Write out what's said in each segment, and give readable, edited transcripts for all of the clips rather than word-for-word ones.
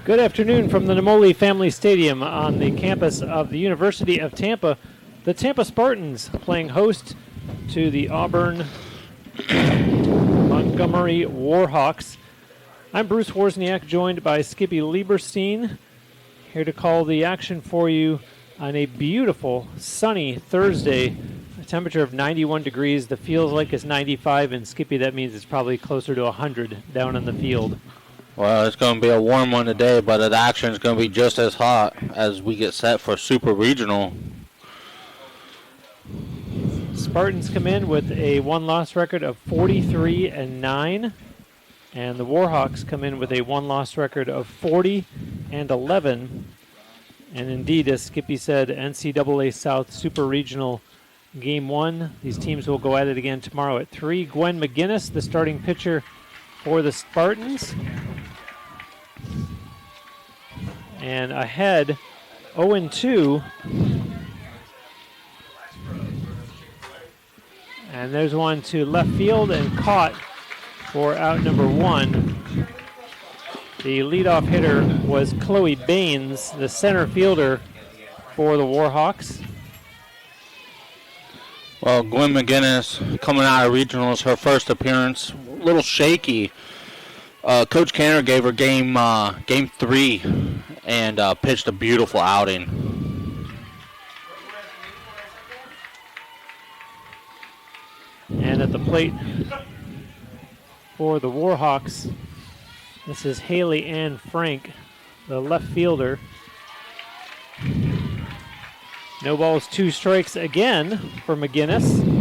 Good afternoon from the Namoli Family Stadium on the campus of the University of Tampa. The Tampa Spartans playing host to the Auburn-Montgomery Warhawks. I'm Bruce Wozniak, joined by Skippy Lieberstein, here to call the action for you on a beautiful, sunny Thursday. A temperature of 91 degrees. The feels like it's 95, and Skippy, that means it's probably closer to 100 down on the field. Well, it's going to be a warm one today, but the action is going to be just as hot as we get set for Super Regional. Spartans come in with a one-loss record of 43-9, and the Warhawks come in with a one-loss record of 40-11. And indeed, as Skippy said, NCAA South Super Regional Game 1. These teams will go at it again tomorrow at 3. Gwen McGinnis, the starting pitcher for the Spartans. And ahead, 0-2. And there's one to left field and caught for out number 1. The leadoff hitter was Chloe Baines, the center fielder for the Warhawks. Well, Gwen McGinnis coming out of regionals, her first appearance, a little shaky. Coach Canner gave her game 3 and pitched a beautiful outing. And at the plate for the Warhawks, this is Haley Ann Frank, the left fielder. No balls, 2 strikes again for McGinnis.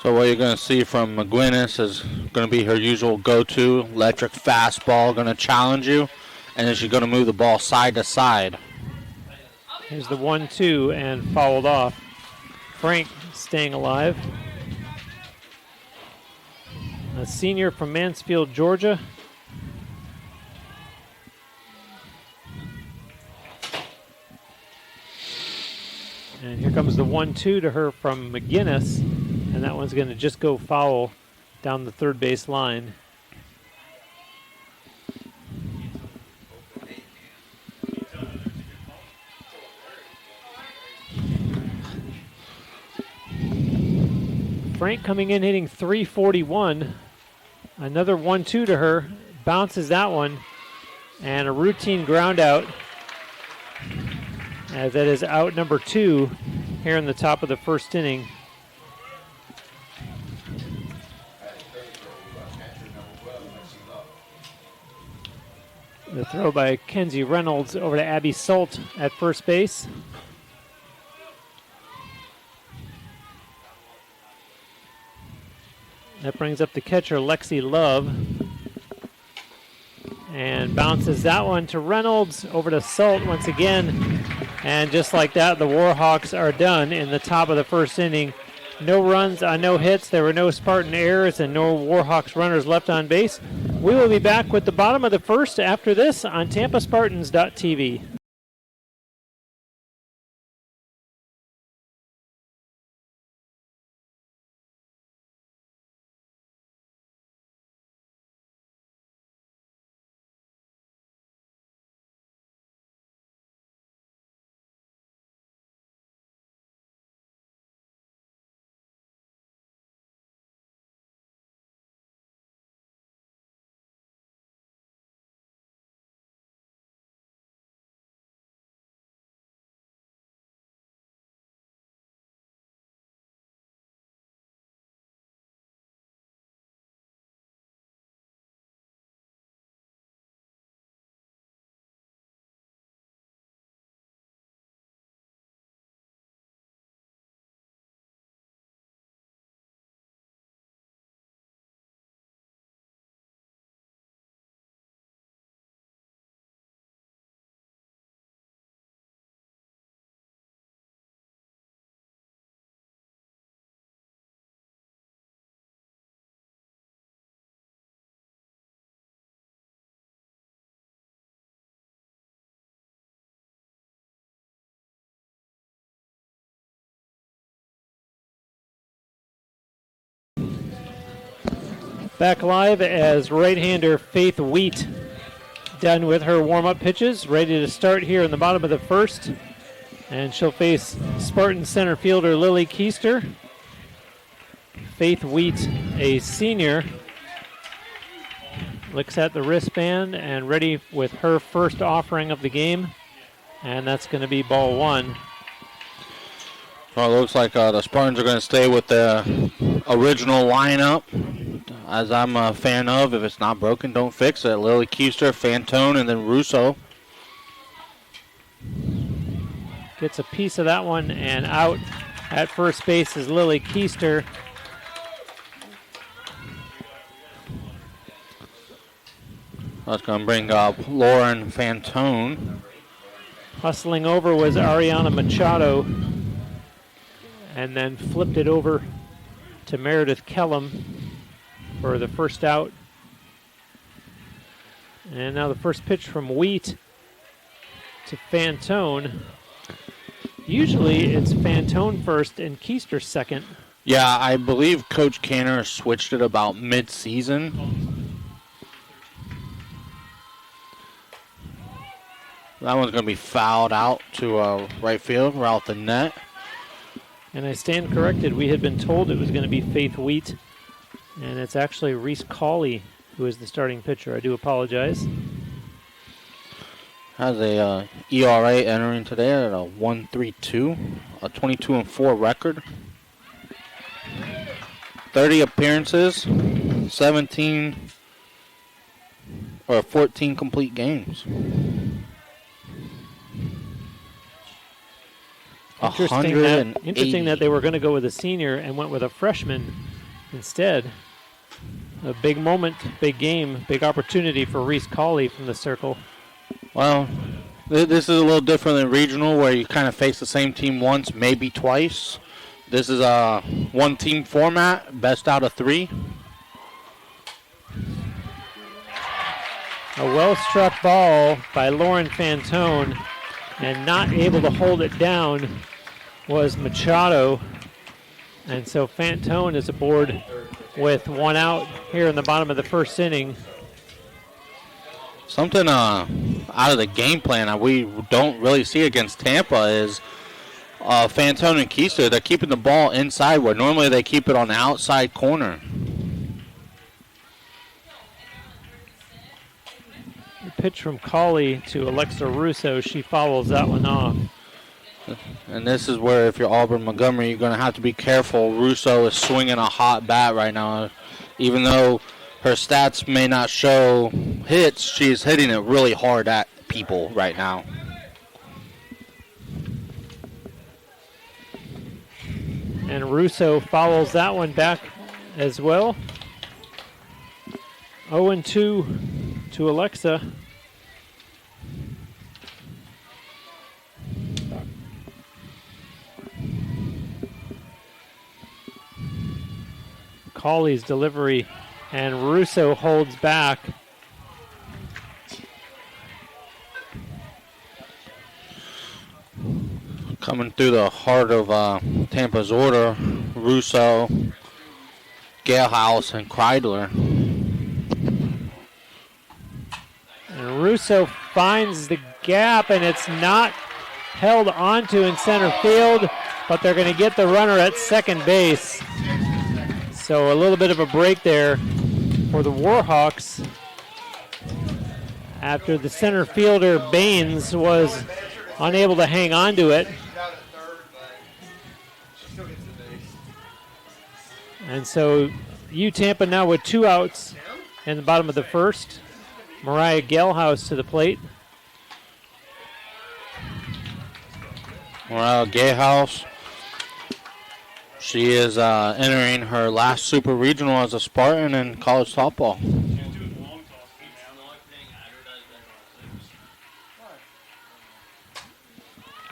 So what you're going to see from McGinnis is going to be her usual go-to electric fastball, going to challenge you, and then she's going to move the ball side to side. Here's the 1-2 and fouled off. Frank staying alive. A senior from Mansfield, Georgia. And here comes the 1-2 to her from McGinnis. And that one's going to just go foul down the third base line. Frank coming in hitting .341. Another 1-2 to her. Bounces that one. And a routine ground out. As that is out number 2 here in the top of the first inning. The throw by Kenzie Reynolds over to Abby Salt at first base. That brings up the catcher, Lexi Love. And bounces that one to Reynolds, over to Salt once again. And just like that, the Warhawks are done in the top of the first inning. No runs on no hits. There were no Spartan errors and no Warhawks runners left on base. We will be back with the bottom of the first after this on TampaSpartans.tv. Back live as right-hander Faith Wheat done with her warm-up pitches, ready to start here in the bottom of the first. And she'll face Spartan center fielder Lily Keister. Faith Wheat, a senior, looks at the wristband and ready with her first offering of the game. And that's going to be ball one. Well, it looks like the Spartans are going to stay with the original lineup, as I'm a fan of. If it's not broken, don't fix it. Lily Keister, Fantone, and then Russo. Gets a piece of that one, and out at first base is Lily Keister. That's going to bring up Lauren Fantone. Hustling over was Ariana Machado, and then flipped it over to Meredith Kellum for the first out. And now the first pitch from Wheat to Fantone. Usually it's Fantone first and Keister second. Yeah, I believe Coach Canner switched it about mid-season. That one's going to be fouled out to right field, right out the net. And I stand corrected. We had been told it was going to be Faith Wheat, and it's actually Reese Cawley who is the starting pitcher. I do apologize. Has a ERA entering today at a 1.32, a 22-4 record. 30 appearances, 14 complete games. Interesting that they were going to go with a senior and went with a freshman instead. A big moment, big game, big opportunity for Reese Cawley from the circle. Well, this is a little different than regional, where you kind of face the same team once, maybe twice. This is a one-team format, best out of three. A well-struck ball by Lauren Fantone, and not able to hold it down was Machado. And so Fantone is aboard with one out here in the bottom of the first inning. Something out of the game plan we don't really see against Tampa is Fantone and Keister. They're keeping the ball inside where normally they keep it on the outside corner. The pitch from Cawley to Alexa Russo. She follows that one off. And this is where, if you're Auburn-Montgomery, you're going to have to be careful. Russo is swinging a hot bat right now. Even though her stats may not show hits, she's hitting it really hard at people right now. And Russo follows that one back as well. 0-2 to Alexa. Cawley's delivery, and Russo holds back. Coming through the heart of Tampa's order, Russo, Galehouse, and Kreidler. And Russo finds the gap, and it's not held onto in center field, but they're going to get the runner at second base. So a little bit of a break there for the Warhawks after the center fielder, Baines, was unable to hang on to it. And so Tampa now with two outs in the bottom of the first. Mariah Galehouse to the plate. Mariah Galehouse. She is entering her last super regional as a Spartan in college softball.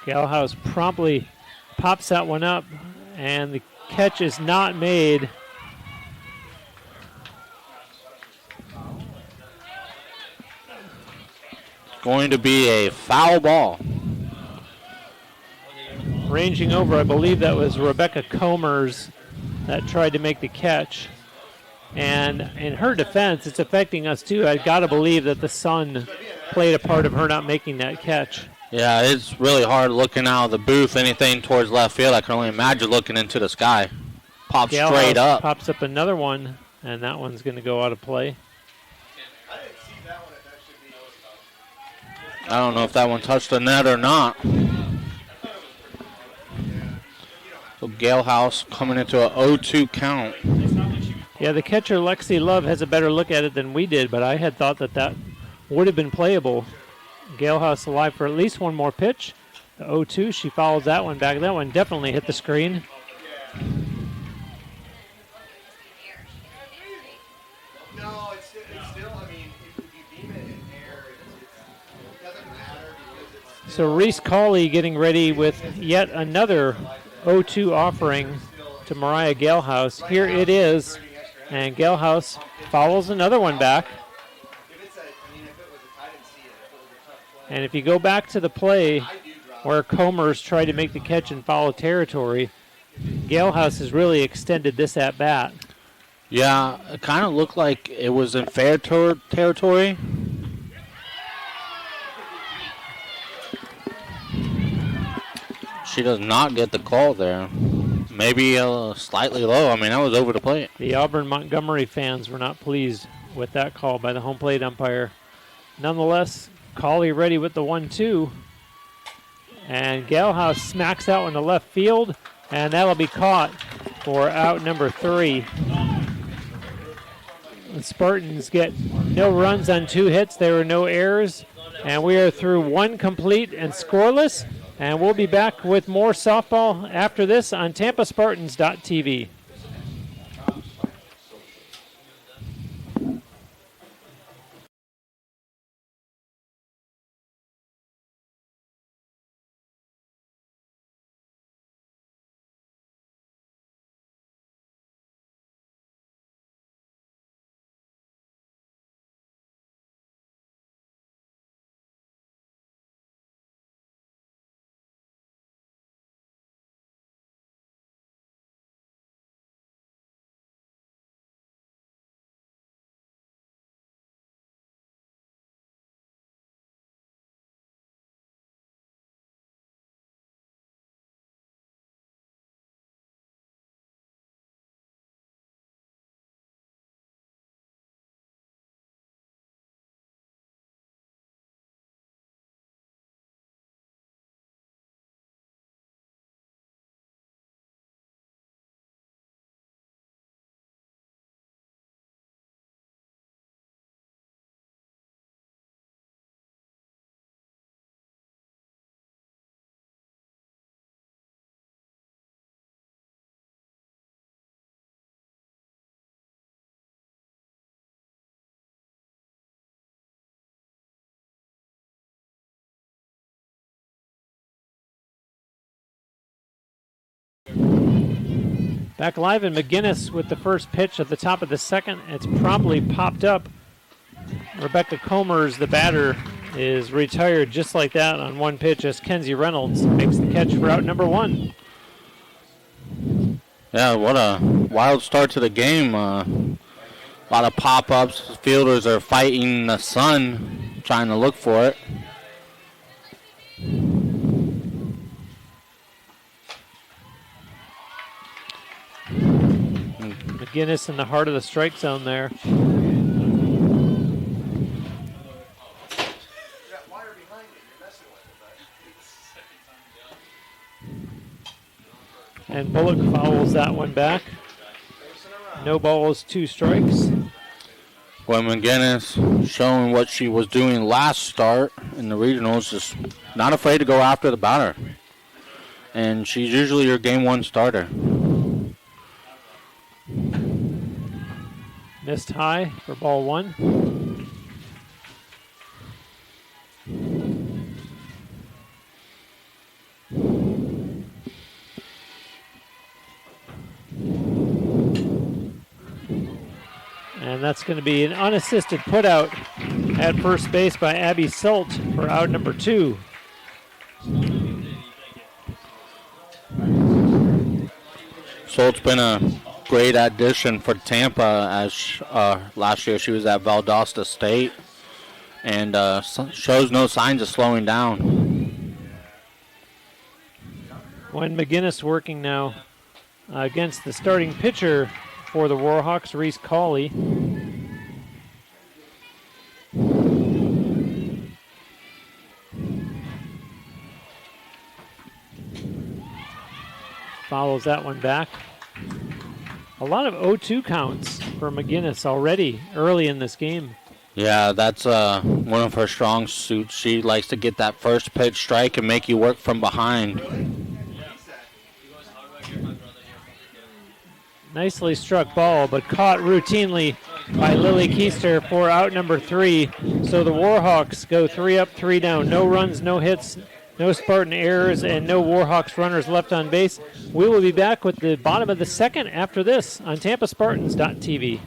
Galehouse promptly pops that one up, and the catch is not made. Going to be a foul ball. Ranging over, I believe that was Rebecca Comers that tried to make the catch. And in her defense, it's affecting us too. I got to believe that the sun played a part of her not making that catch. Yeah, it's really hard looking out of the booth, anything towards left field. I can only imagine looking into the sky. Pops straight up. Pops up another one, and that one's going to go out of play. I don't know if that one touched the net or not. So Galehouse coming into an 0-2 count. Yeah, the catcher, Lexi Love, has a better look at it than we did, but I had thought that would have been playable. Galehouse alive for at least one more pitch. The 0-2, she follows that one back. That one definitely hit the screen. No, it's still, I mean, if you beam it in air, it doesn't matter because it's... So Reese Cawley getting ready with yet another 0-2 offering to Mariah Galehouse. Here it is, and Galehouse follows another one back. And if you go back to the play where Comers tried to make the catch and follow territory, Galehouse has really extended this at bat. Yeah, it kind of looked like it was in fair territory. She does not get the call there. Maybe slightly low. I mean, that was over the plate. The Auburn-Montgomery fans were not pleased with that call by the home plate umpire. Nonetheless, Cawley ready with the 1-2. And Galehouse smacks that one to left field, and that'll be caught for out number 3. The Spartans get no runs on 2 hits. There were no errors, and we are through 1 complete and scoreless. And we'll be back with more softball after this on TampaSpartans.tv. Back live in McGinnis with the first pitch at the top of the second. It's promptly popped up. Rebecca Comers, the batter, is retired just like that on 1 pitch as Kenzie Reynolds makes the catch for out number 1. Yeah, what a wild start to the game. A lot of pop-ups. Fielders are fighting the sun, trying to look for it. McGinnis in the heart of the strike zone there. And Bullock fouls that one back. No balls, 2 strikes. Well, McGinnis showing what she was doing last start in the regionals, just not afraid to go after the batter. And she's usually your game 1 starter. Missed high for ball 1. And that's going to be an unassisted putout at first base by Abby Sult for out number 2. Sult's been a great addition for Tampa, as last year she was at Valdosta State, and shows no signs of slowing down. When McGinnis working now against the starting pitcher for the Warhawks, Reese Cawley. Follows that one back. A lot of 0-2 counts for McGinnis already early in this game. Yeah, that's one of her strong suits. She likes to get that first pitch strike and make you work from behind. Nicely struck ball, but caught routinely by Lily Keister for out number 3. So the Warhawks go 3 up, 3 down. No runs, no hits, no Spartan errors, and no Warhawks runners left on base. We will be back with the bottom of the second after this on TampaSpartans.tv.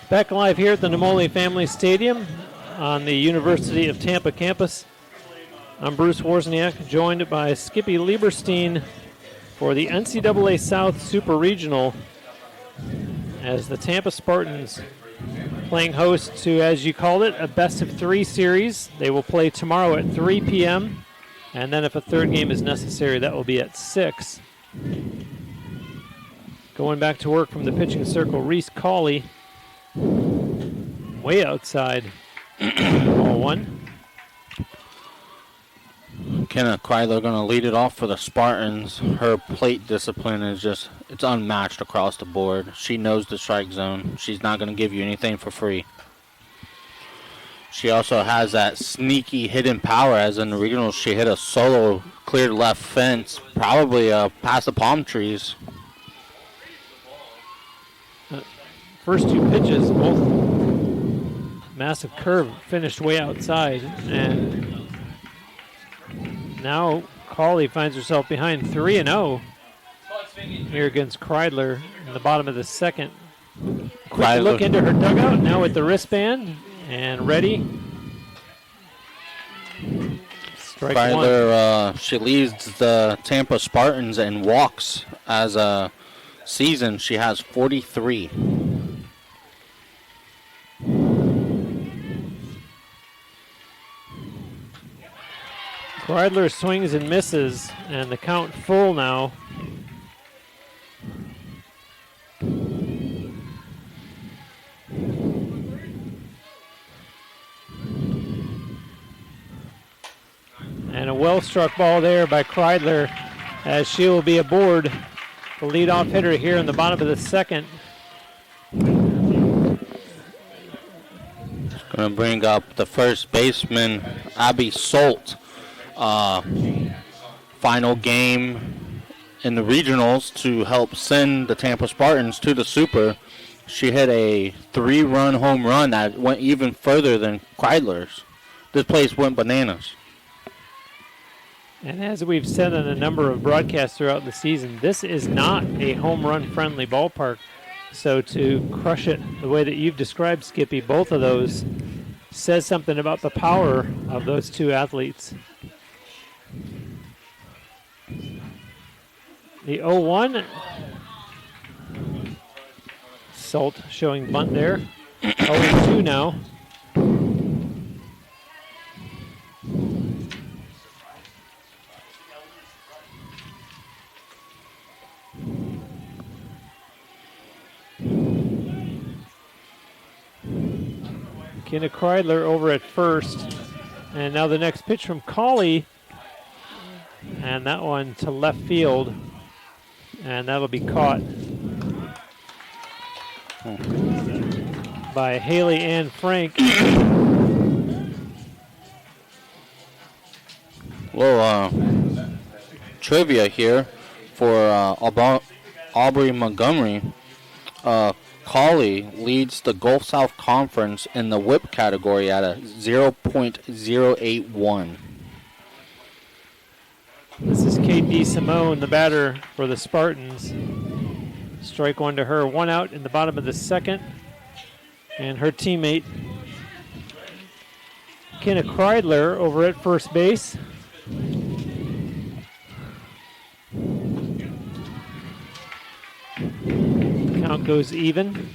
Back live here at the Namoli Family Stadium on the University of Tampa campus. I'm Bruce Wozniak, joined by Skippy Lieberstein for the NCAA South Super Regional as the Tampa Spartans playing host to, as you called it, a best-of-3 series. They will play tomorrow at 3 p.m., and then if a third game is necessary, that will be at 6. Going back to work from the pitching circle, Reese Cawley. Way outside. Ball 1. Kenna Kryler going to lead it off for the Spartans. Her plate discipline is just, it's unmatched across the board. She knows the strike zone. She's not going to give you anything for free. She also has that sneaky hidden power, as in the regionals she hit a solo cleared left fence, probably past the palm trees. First 2 pitches, both massive curve, finished way outside, and now Cawley finds herself behind 3-0 here against Kreidler in the bottom of the second. Quick look into her dugout now with the wristband and ready. Strike Kreidler, she leads the Tampa Spartans in walks as a season. She has 43. Kreidler swings and misses, and the count full now. And a well-struck ball there by Kreidler, as she will be aboard the leadoff hitter here in the bottom of the second. Going to bring up the first baseman, Abby Solt. Final game in the regionals to help send the Tampa Spartans to the Super. She hit a 3-run home run that went even further than Kreidler's. This place went bananas. And as we've said on a number of broadcasts throughout the season, this is not a home run friendly ballpark. So to crush it the way that you've described, Skippy, both of those says something about the power of those 2 athletes. The 0-1. Solt showing bunt there. 0-2 now. Kenna Kreidler over at first. And now the next pitch from Colley. And that one to left field. And that'll be caught by Haley Ann Frank. Little trivia here for Auburn-Montgomery. Colley leads the Gulf South Conference in the whip category at a 0.081. This is Kate DeSimone, the batter for the Spartans. Strike one to her. One out in the bottom of the second. And her teammate, Kenna Kreidler, over at first base. Count goes even.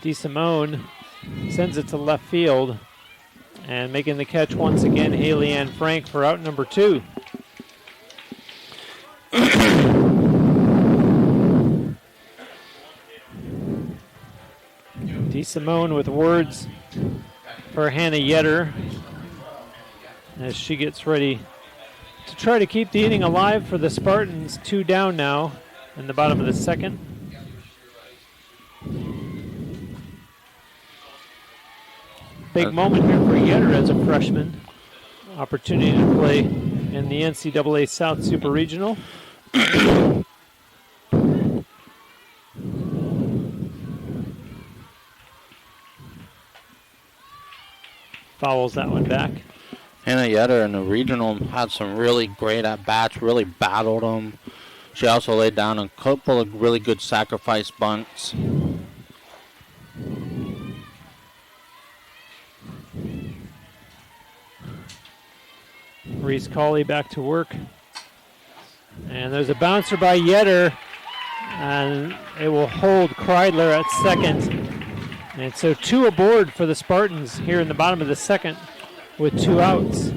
DeSimone sends it to left field. And making the catch once again, Haley Ann Frank for out number 2. DeSimone with words for Hannah Yetter as she gets ready to try to keep the inning alive for the Spartans. 2 down now in the bottom of the second. Big moment here for Yetter as a freshman. Opportunity to play in the NCAA South Super Regional. Fouls that one back. Hannah Yetter in the regional had some really great at-bats, really battled them. She also laid down a couple of really good sacrifice bunts. Reese Colley back to work. And there's a bouncer by Yetter. And it will hold Kreidler at second. And so 2 aboard for the Spartans here in the bottom of the second with 2 outs.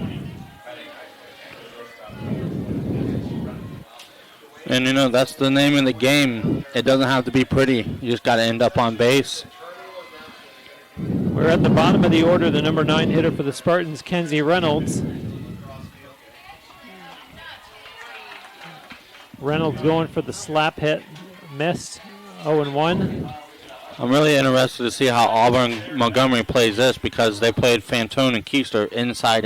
And you know, that's the name of the game. It doesn't have to be pretty. You just got to end up on base. We're at the bottom of the order. The number 9 hitter for the Spartans, Kenzie Reynolds. Reynolds going for the slap hit. Missed. 0-1. I'm really interested to see how Auburn-Montgomery plays this because they played Fantone and Keister inside.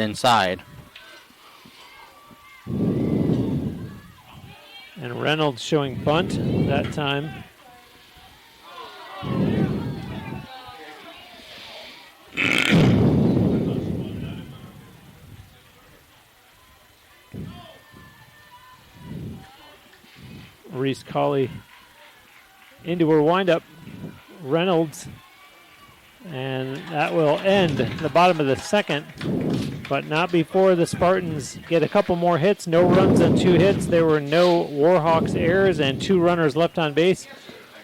And Reynolds showing bunt that time. Reese Colley into her windup. Reynolds, and that will end the bottom of the second, but not before the Spartans get a couple more hits. No runs on 2 hits. There were no Warhawks errors and 2 runners left on base.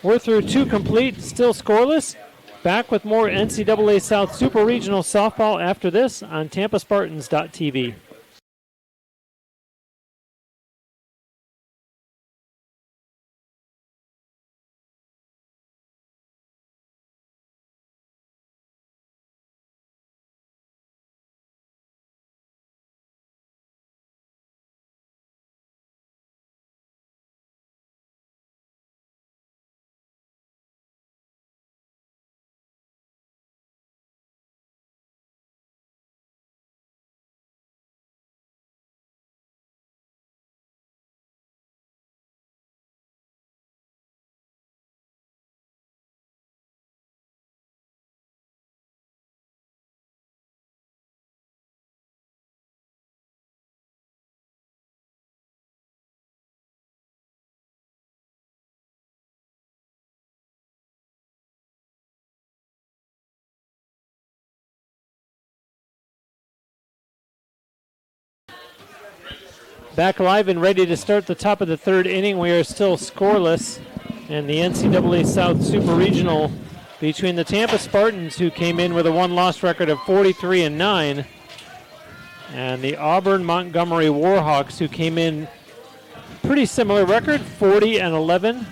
We're through 2 complete, still scoreless. Back with more NCAA South Super Regional softball after this on TampaSpartans.tv. Back live and ready to start the top of the 3rd inning. We are still scoreless, and the NCAA South Super Regional between the Tampa Spartans, who came in with a one-loss record of 43-9, and the Auburn-Montgomery Warhawks, who came in pretty similar record, 40-11.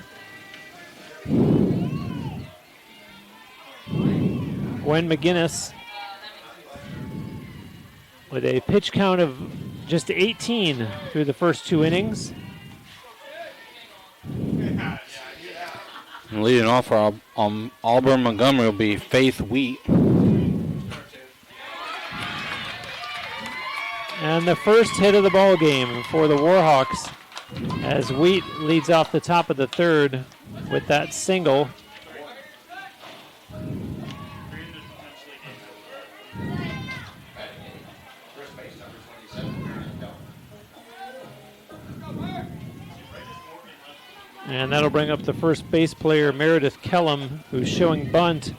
Gwen McGinnis with a pitch count of just 18 through the first 2 innings. And leading off for Auburn-Montgomery will be Faith Wheat. And the first hit of the ball game for the Warhawks, as Wheat leads off the top of the third with that single. And that'll bring up the first base player, Meredith Kellum, who's showing bunt.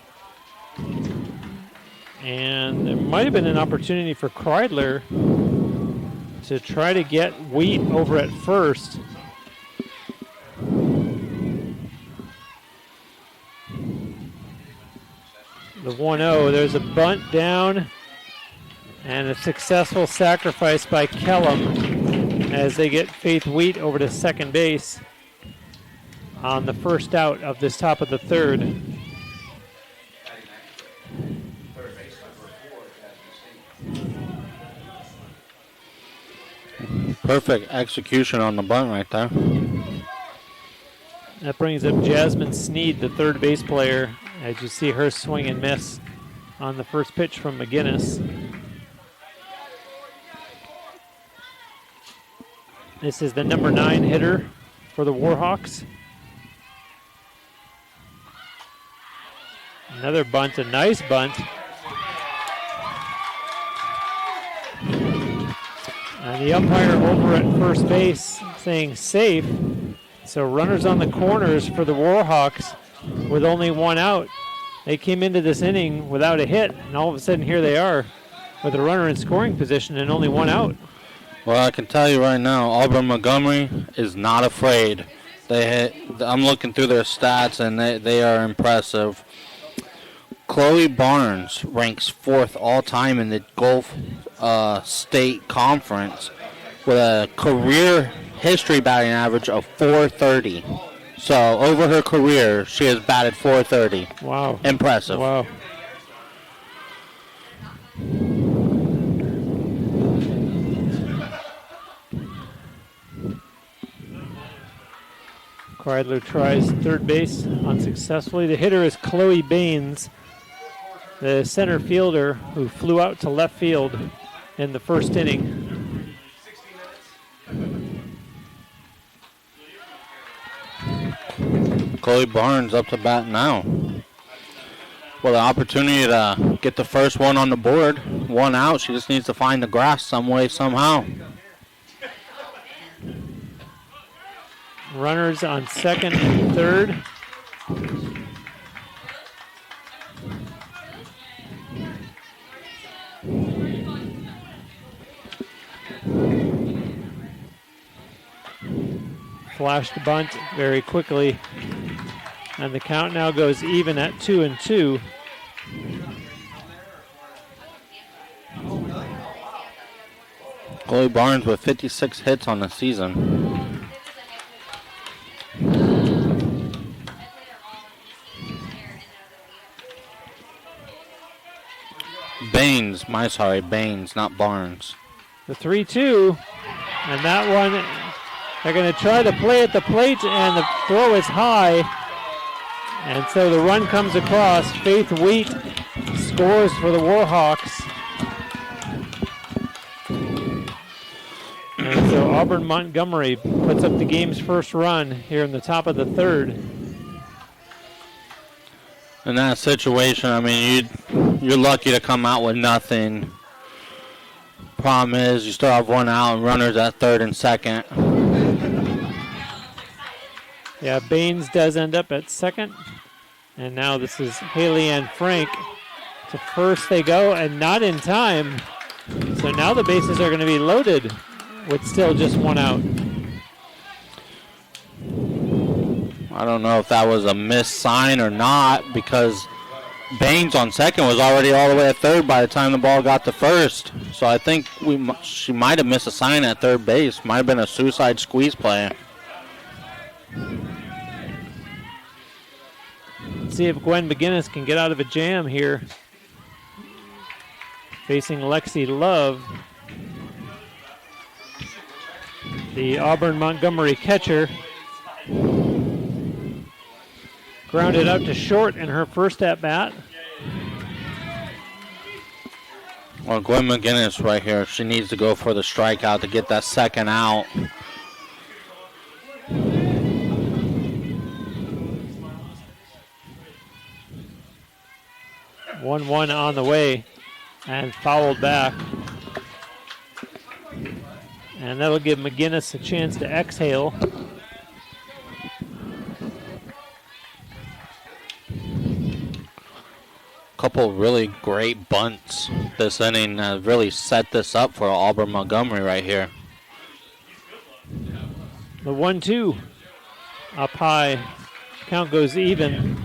And there might have been an opportunity for Kreidler to try to get Wheat over at first. The 1-0, there's a bunt down and a successful sacrifice by Kellum as they get Faith Wheat over to second base on the first out of this top of the third. Perfect execution on the bunt right there. That brings up Jasmine Sneed, the third base player, as you see her swing and miss on the first pitch from McGinnis. This is the number 9 hitter for the Warhawks. Another bunt, a nice bunt. And the umpire over at first base saying safe. So runners on the corners for the Warhawks with only 1 out. They came into this inning without a hit, and all of a sudden here they are with a runner in scoring position and only 1 out. Well, I can tell you right now, Auburn-Montgomery is not afraid. I'm looking through their stats, and they are impressive. Chloe Barnes ranks 4th all-time in the Gulf State Conference with a career history batting average of .430. So over her career, she has batted .430. Wow. Impressive. Wow. Kreidler tries third base unsuccessfully. The hitter is Chloe Baines, the center fielder who flew out to left field in the first inning. Chloe Barnes up to bat now. Well, the opportunity to get the first one on the board. 1 out. She just needs to find the grass some way, somehow. Runners on second and third. Flashed bunt very quickly. And the count now goes even at 2-2. Chloe Barnes with 56 hits on the season. Baines, not Barnes. The 3-2, and that one, they're going to try to play at the plate, and the throw is high. And so the run comes across. Faith Wheat scores for the Warhawks. And so Auburn-Montgomery puts up the game's first run here in the top of the third. In that situation, I mean, you're lucky to come out with nothing. Problem is, you still have 1 out and runners at third and second. Yeah, Baines does end up at second. And now this is Haley Ann Frank. To first they go, and not in time. So now the bases are going to be loaded with still just 1 out. I don't know if that was a missed sign or not, because Baines on second was already all the way at third by the time the ball got to first. So I think she might have missed a sign at third base. Might have been a suicide squeeze play. Let's see if Gwen McGinnis can get out of a jam here. Facing Lexi Love, the Auburn-Montgomery catcher. Grounded out to short in her first at-bat. Well, Gwen McGinnis right here, she needs to go for the strikeout to get that second out. One on the way and fouled back. And that'll give McGinnis a chance to exhale. Couple really great bunts this inning really set this up for Auburn-Montgomery right here. The 1-2 up high. Count goes even.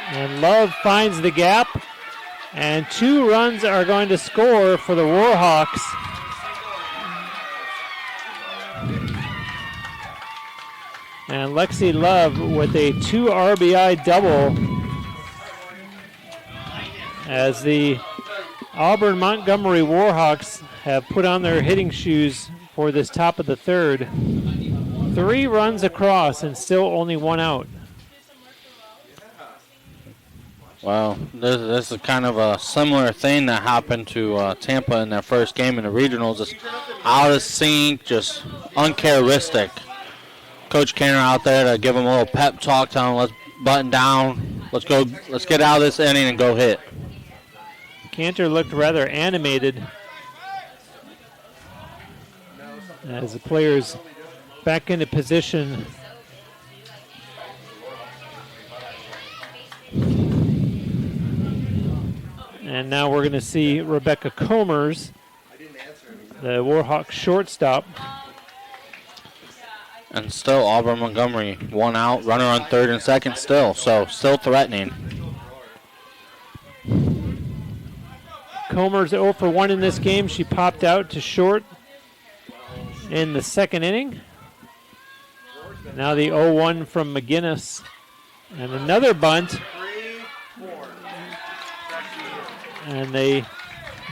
And Love finds the gap. And 2 runs are going to score for the Warhawks. And Lexi Love with a 2 RBI double as the Auburn-Montgomery Warhawks have put on their hitting shoes for this top of the third. 3 runs across and still only 1 out. Well, this is kind of a similar thing that happened to Tampa in their first game in the regionals. It's out of sync, just uncharacteristic. Coach Kanner out there to give him a little pep talk, tell him let's button down, let's get out of this inning and go hit. Cantor looked rather animated as the players back into position. And now we're going to see Rebecca Comers, the Warhawks shortstop. And still Auburn-Montgomery, 1 out, runner on third and second still, so still threatening. Comers 0 for 1 in this game. She popped out to short in the second inning. Now the 0-1 from McGinnis. And another bunt. And they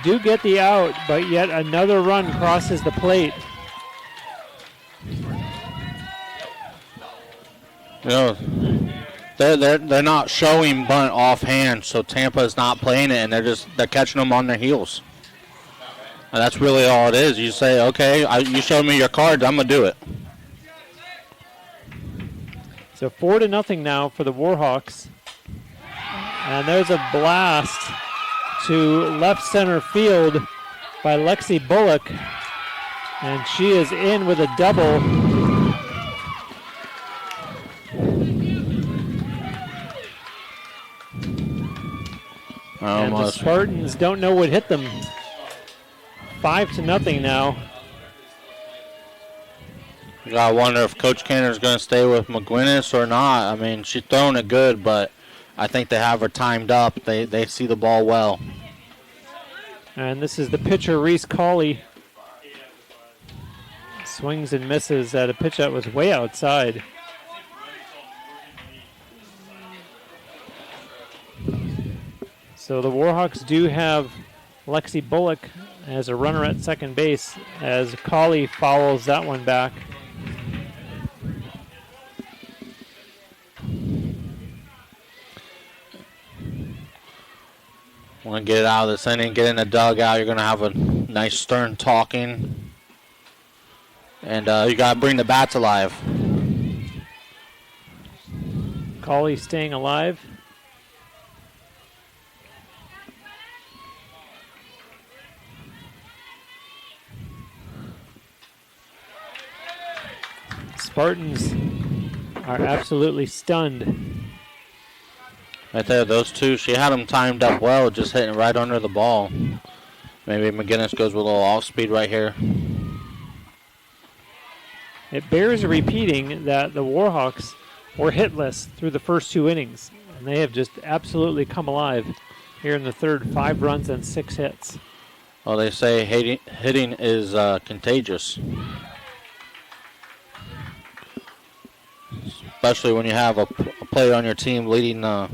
do get the out, but yet another run crosses the plate. You know, they're not showing bunt offhand, so Tampa is not playing it, and they're catching them on their heels. And that's really all it is. You say, okay, you showed me your cards, I'm gonna do it. So 4-0 now for the Warhawks, and there's a blast to left center field by Lexi Bullock, and she is in with a double. And the Spartans don't know what hit them. 5-0 now. You gotta wonder if Coach Kanner's gonna stay with McGuinness or not. I mean, she's throwing it good, but I think they have her timed up. They see the ball well. And this is the pitcher, Reese Cawley. Swings and misses at a pitch that was way outside. So the Warhawks do have Lexi Bullock as a runner at second base as Cawley follows that one back. Want to get it out of this inning, get in the dugout. You're going to have a nice stern talking. And you got to bring the bats alive. Cawley staying alive. Spartans are absolutely stunned. Right there, those two, she had them timed up well, just hitting right under the ball. Maybe McGinnis goes with a little off speed right here. It bears repeating that the Warhawks were hitless through the first 2 innings, and they have just absolutely come alive here in the third. 5 runs and 6 hits. Well, they say hitting is contagious. Especially when you have a player on your team leading the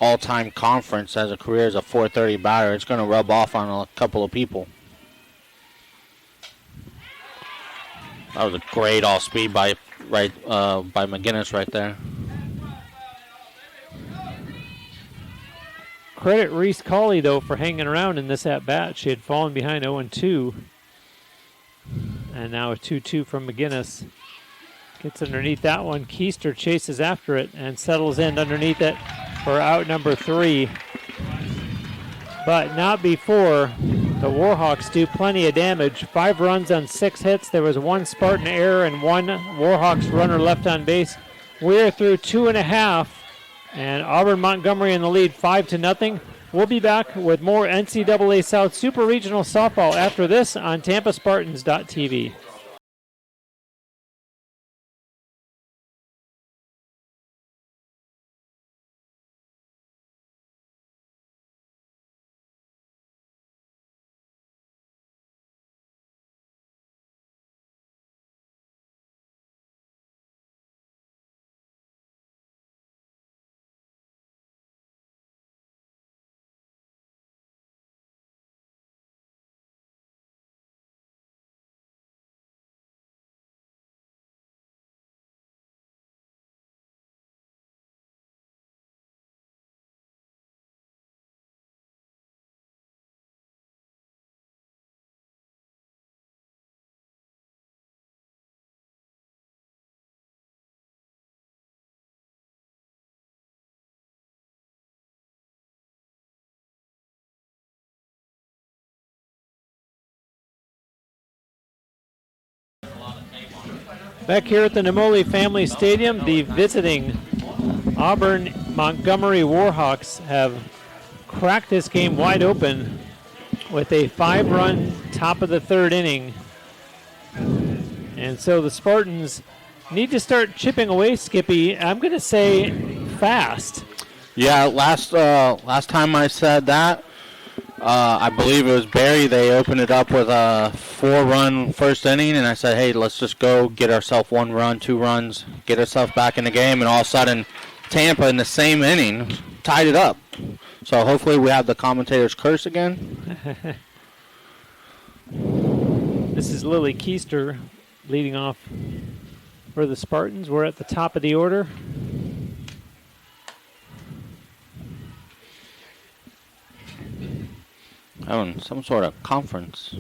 all-time conference as a career as a .430 batter. It's going to rub off on a couple of people. That was a great all-speed by McGinnis right there. Credit Reese Colley, though, for hanging around in this at-bat. She had fallen behind 0-2. And now a 2-2 from McGinnis. Gets underneath that one. Keister chases after it and settles in underneath it for out number 3. But not before the Warhawks do plenty of damage. 5 runs on 6 hits. There was 1 Spartan error and 1 Warhawks runner left on base. We're through 2.5. And Auburn-Montgomery in the lead 5-0. We'll be back with more NCAA South Super Regional Softball after this on TampaSpartans.tv. Back here at the Namoli Family Stadium, the visiting Auburn-Montgomery Warhawks have cracked this game wide open with a 5-run top of the 3rd inning. And so the Spartans need to start chipping away, Skippy. I'm going to say fast. Yeah, last time I said that, I believe it was Barry. They opened it up with a 4-run first inning, and I said, hey, let's just go get ourselves 1 run, 2 runs, get ourselves back in the game, and all of a sudden Tampa in the same inning tied it up. So hopefully we have the commentator's curse again. This is Lily Keister leading off for the Spartans. We're at the top of the order. Having some sort of conference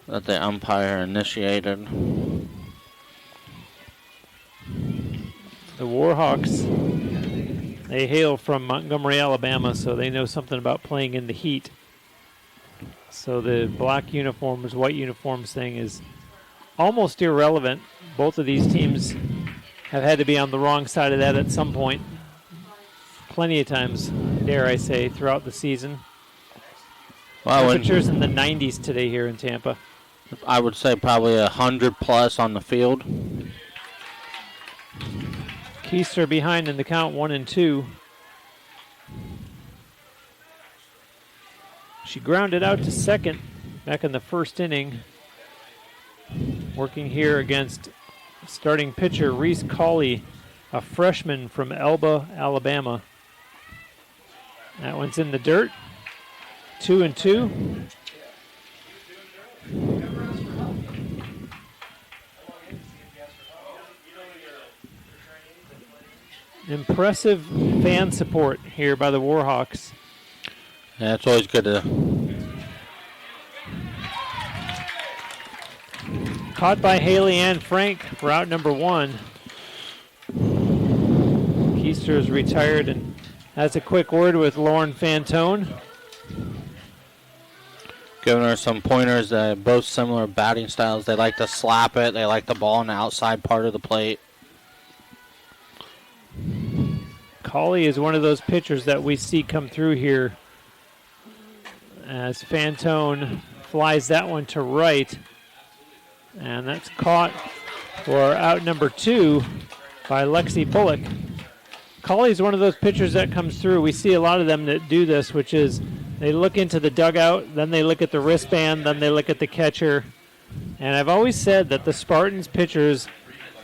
that the umpire initiated. The Warhawks, they hail from Montgomery, Alabama, so they know something about playing in the heat. So the black uniforms, white uniforms thing is almost irrelevant. Both of these teams have had to be on the wrong side of that at some point. Plenty of times, dare I say, throughout the season. Well, temperatures in the 90s today here in Tampa. I would say probably 100 plus on the field. Keister behind in the count 1-2. She grounded out to second back in the first inning. Working here against starting pitcher Reese Colley, a freshman from Elba, Alabama. That one's in the dirt. 2-2. Impressive fan support here by the Warhawks. Yeah, it's always good to. Caught by Haley Ann Frank for out number 1. Keister is retired and has a quick word with Lauren Fantone. Giving her some pointers. Both similar batting styles. They like to slap it. They like the ball on the outside part of the plate. Colley is one of those pitchers that we see come through here as Fantone flies that one to right. And that's caught for out number 2 by Lexi Bullock. Colley's one of those pitchers that comes through. We see a lot of them that do this, which is they look into the dugout, then they look at the wristband, then they look at the catcher. And I've always said that the Spartans pitchers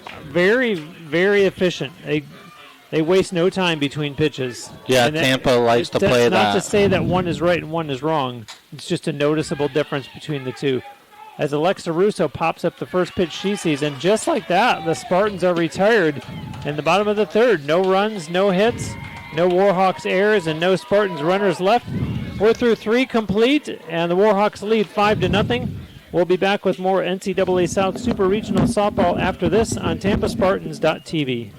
are very, very efficient. They waste no time between pitches. Yeah, and Tampa likes to play that. Not to say that one is right and one is wrong. It's just a noticeable difference between the two. As Alexa Russo pops up the first pitch she sees, and just like that, the Spartans are retired in the bottom of the third. No runs, no hits, no Warhawks errors, and no Spartans runners left. We're through 3 complete, and the Warhawks lead 5-0. We'll be back with more NCAA South Super Regional Softball after this on TampaSpartans.tv.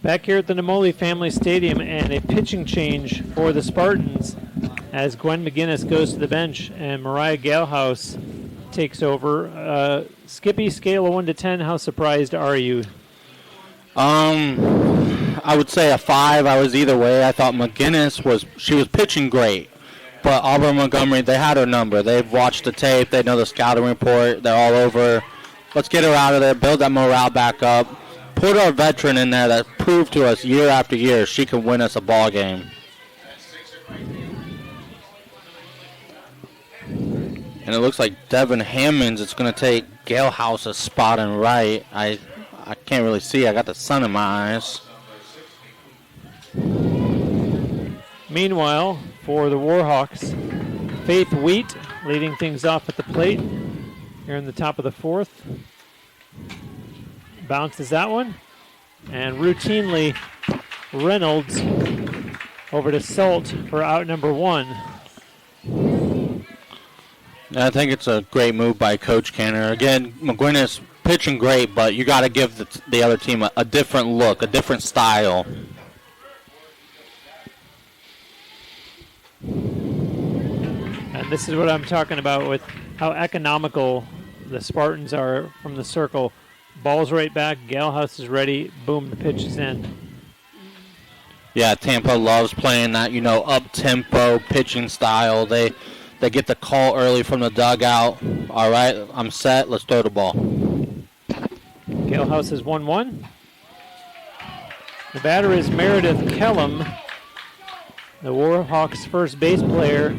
Back here at the Namoli Family Stadium, and a pitching change for the Spartans as Gwen McGinnis goes to the bench and Mariah Galehouse takes over. Skippy, scale of 1 to 10, how surprised are you? I would say a 5. I was either way. I thought McGinnis was pitching great, but Auburn-Montgomery, they had her number. They've watched the tape. They know the scouting report. They're all over. Let's get her out of there, build that morale back up. Put our veteran in there that proved to us year after year she can win us a ball game. And it looks like Devin Hammonds, it's going to take Galehouse's spot in right. I can't really see. I got the sun in my eyes. Meanwhile, for the Warhawks, Faith Wheat leading things off at the plate here in the top of the 4th. Bounces that one, and routinely Reynolds over to Salt for out number 1. I think it's a great move by Coach Canner. Again, McGuinness pitching great, but you got to give the other team a different look, a different style. And this is what I'm talking about with how economical the Spartans are from the circle. Ball's right back. Galehouse is ready. Boom, the pitch is in. Yeah, Tampa loves playing that, up-tempo pitching style. They get the call early from the dugout. All right, I'm set. Let's throw the ball. Galehouse is 1-1. The batter is Meredith Kellum, the Warhawks' first base player.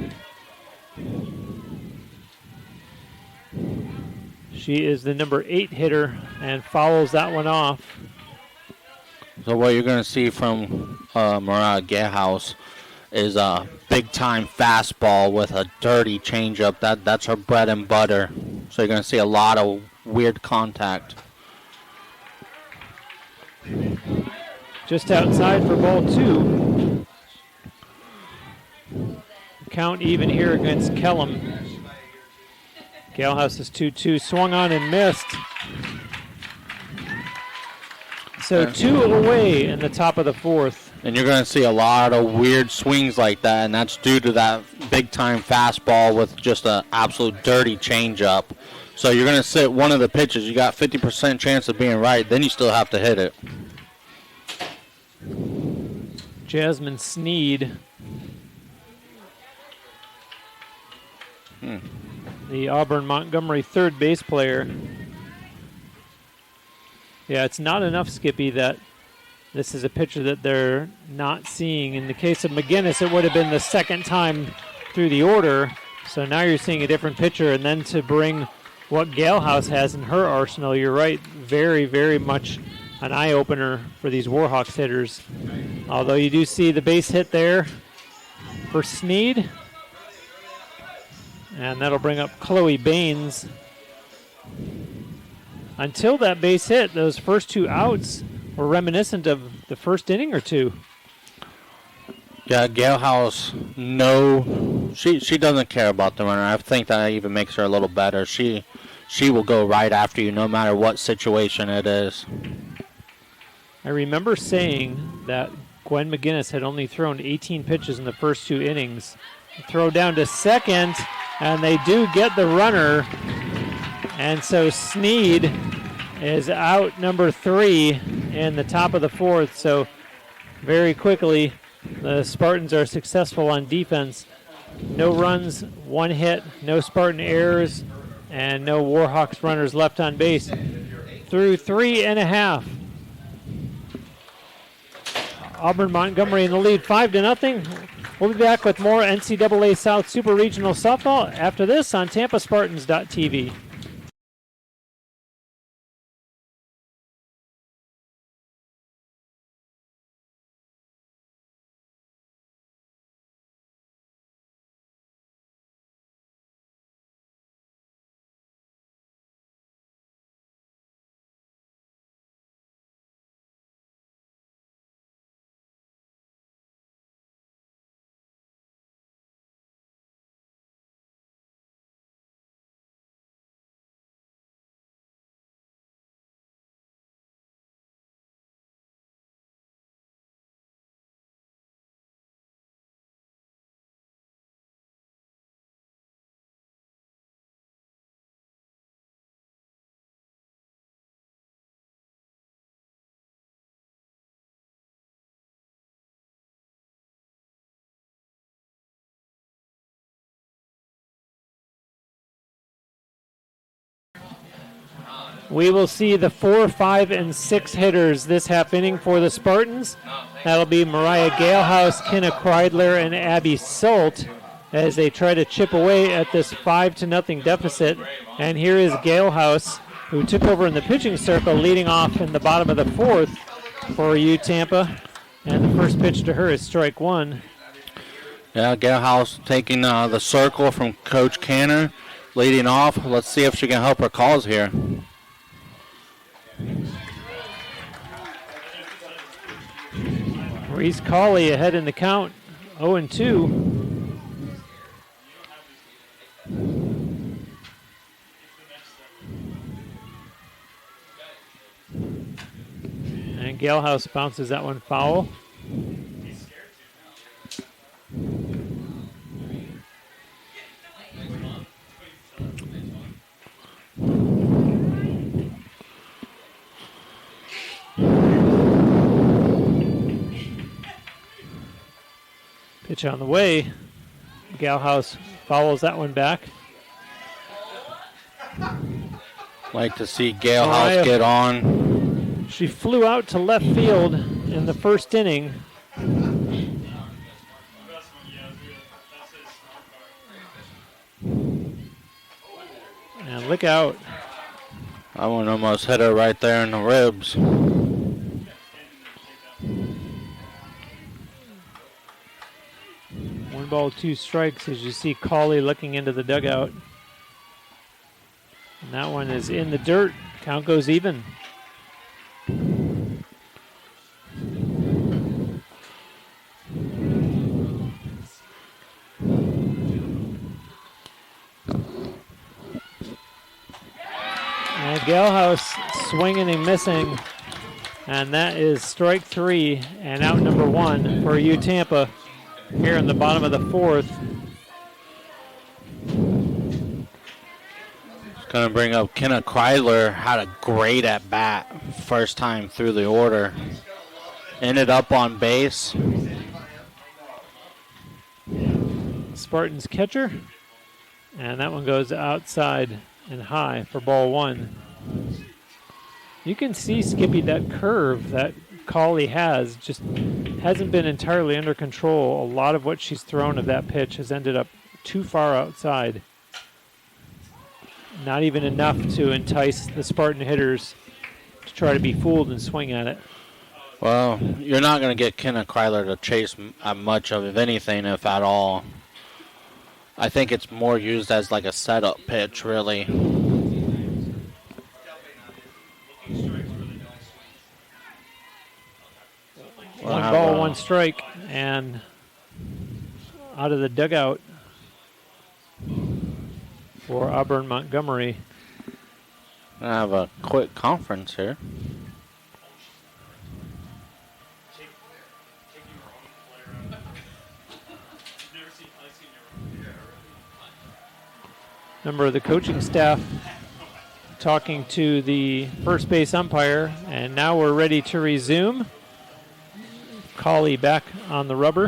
She is the number 8 hitter and fouls that one off. So what you're going to see from Mariah Galehouse is a big-time fastball with a dirty changeup. That's her bread and butter. So you're going to see a lot of weird contact. Just outside for ball 2. Count even here against Kellum. Galehouse is 2-2, swung on and missed. So 2 away in the top of the 4th. And you're going to see a lot of weird swings like that, and that's due to that big-time fastball with just an absolute dirty changeup. So you're going to sit one of the pitches. You got 50% chance of being right, then you still have to hit it. Jasmine Sneed. The Auburn-Montgomery third base player. Yeah, it's not enough, Skippy, that this is a pitcher that they're not seeing. In the case of McGinnis, it would have been the second time through the order. So now you're seeing a different pitcher, and then to bring what Galehouse has in her arsenal, you're right, very, very much an eye-opener for these Warhawks hitters. Although you do see the base hit there for Sneed. And that'll bring up Chloe Baines. Until that base hit, those first 2 outs were reminiscent of the first inning or two. Yeah, Galehouse, she doesn't care about the runner. I think that even makes her a little better. She will go right after you no matter what situation it is. I remember saying that Gwen McGinnis had only thrown 18 pitches in the first 2 innings. Throw down to second, and they do get the runner. And so Sneed is out number 3 in the top of the 4th. So very quickly, the Spartans are successful on defense. No runs, 1 hit, no Spartan errors, and no Warhawks runners left on base through 3 1/2. Auburn-Montgomery in the lead, 5-0. We'll be back with more NCAA South Super Regional Softball after this on TampaSpartans.tv. We will see the 4, 5, and 6 hitters this half inning for the Spartans. That'll be Mariah Galehouse, Kenna Kreidler, and Abby Salt as they try to chip away at this 5-0 deficit. And here is Galehouse, who took over in the pitching circle, leading off in the bottom of the 4th for you, Tampa. And the first pitch to her is strike 1. Yeah, Galehouse taking the circle from Coach Canner, leading off. Let's see if she can help her cause here. Reese Cawley ahead in the count, 0-2. And Galehouse bounces that one foul. Pitch on the way. Galehouse fouls that one back. Like to see Galehouse get on. She flew out to left field in the first inning. And look out. That one almost hit her right there in the ribs. 1 ball, 2 strikes as you see Cawley looking into the dugout. And that one is in the dirt. Count goes even. And Galehouse swinging and missing. And that is strike 3 and out number 1 for you, Tampa, here in the bottom of the 4th. It's going to bring up Kenna Kreidler. Had a great at-bat first time through the order. Ended up on base. Spartans catcher. And that one goes outside and high for ball 1. You can see, Skippy, that curve that Cawley has just hasn't been entirely under control. A lot of what she's thrown of that pitch has ended up too far outside. Not even enough to entice the Spartan hitters to try to be fooled and swing at it. Well, you're not going to get Kenna Kryler to chase much of, if anything, if at all. I think it's more used as like a setup pitch, really. One ball, one strike, and out of the dugout for Auburn-Montgomery. I have a quick conference here. Member of the coaching staff talking to the first base umpire, and now we're ready to resume. Colley back on the rubber.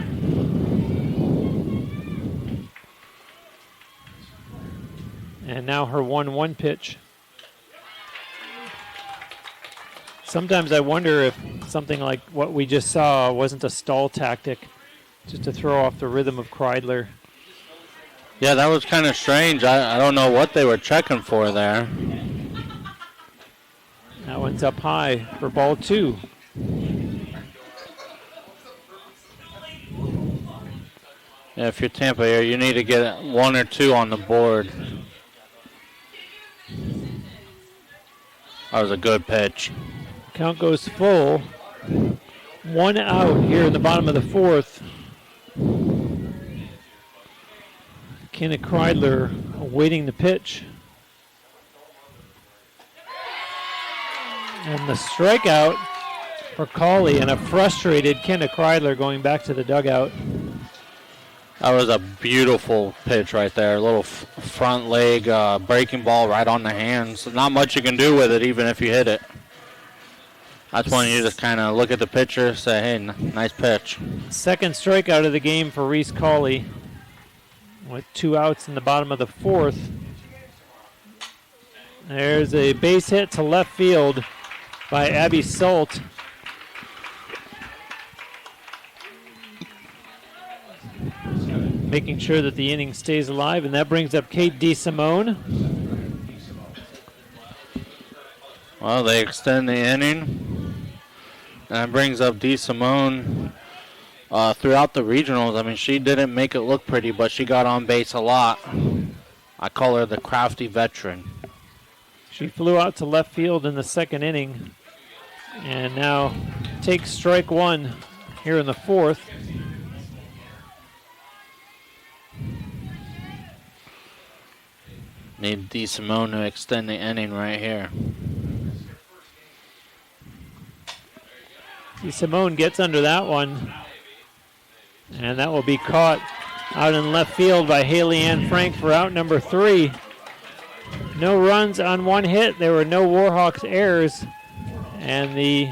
And now her 1-1 pitch. Sometimes I wonder if something like what we just saw wasn't a stall tactic, just to throw off the rhythm of Kreidler. Yeah, that was kind of strange. I don't know what they were checking for there. That one's up high for ball 2. Yeah, if you're Tampa here, you need to get 1 or 2 on the board. That was a good pitch. Count goes full. 1 out here in the bottom of the 4th. Kenna Kreidler awaiting the pitch. And the strikeout for Colley, and a frustrated Kenna Kreidler going back to the dugout. That was a beautiful pitch right there. A little front leg breaking ball right on the hands. Not much you can do with it, even if you hit it. That's when you just kind of look at the pitcher, say, hey, nice pitch. Second strikeout of the game for Reese Colley, with 2 outs in the bottom of the 4th. There's a base hit to left field by Abby Salt. Making sure that the inning stays alive, and that brings up Kate DeSimone. Well, they extend the inning. And that brings up DeSimone. Throughout the regionals, I mean, she didn't make it look pretty, but she got on base a lot. I call her the crafty veteran. She flew out to left field in the second inning, and now takes strike 1 here in the 4th. Need DeSimone to extend the inning right here. Simone gets under that one, and that will be caught out in left field by Haley Ann Frank for out number 3. No runs on 1 hit. There were no Warhawks errors, and the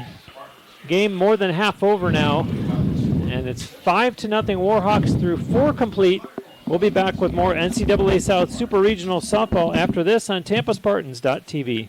game more than half over now, and it's 5-0 Warhawks through 4 complete. We'll be back with more NCAA South Super Regional Softball after this on TampaSpartans.tv.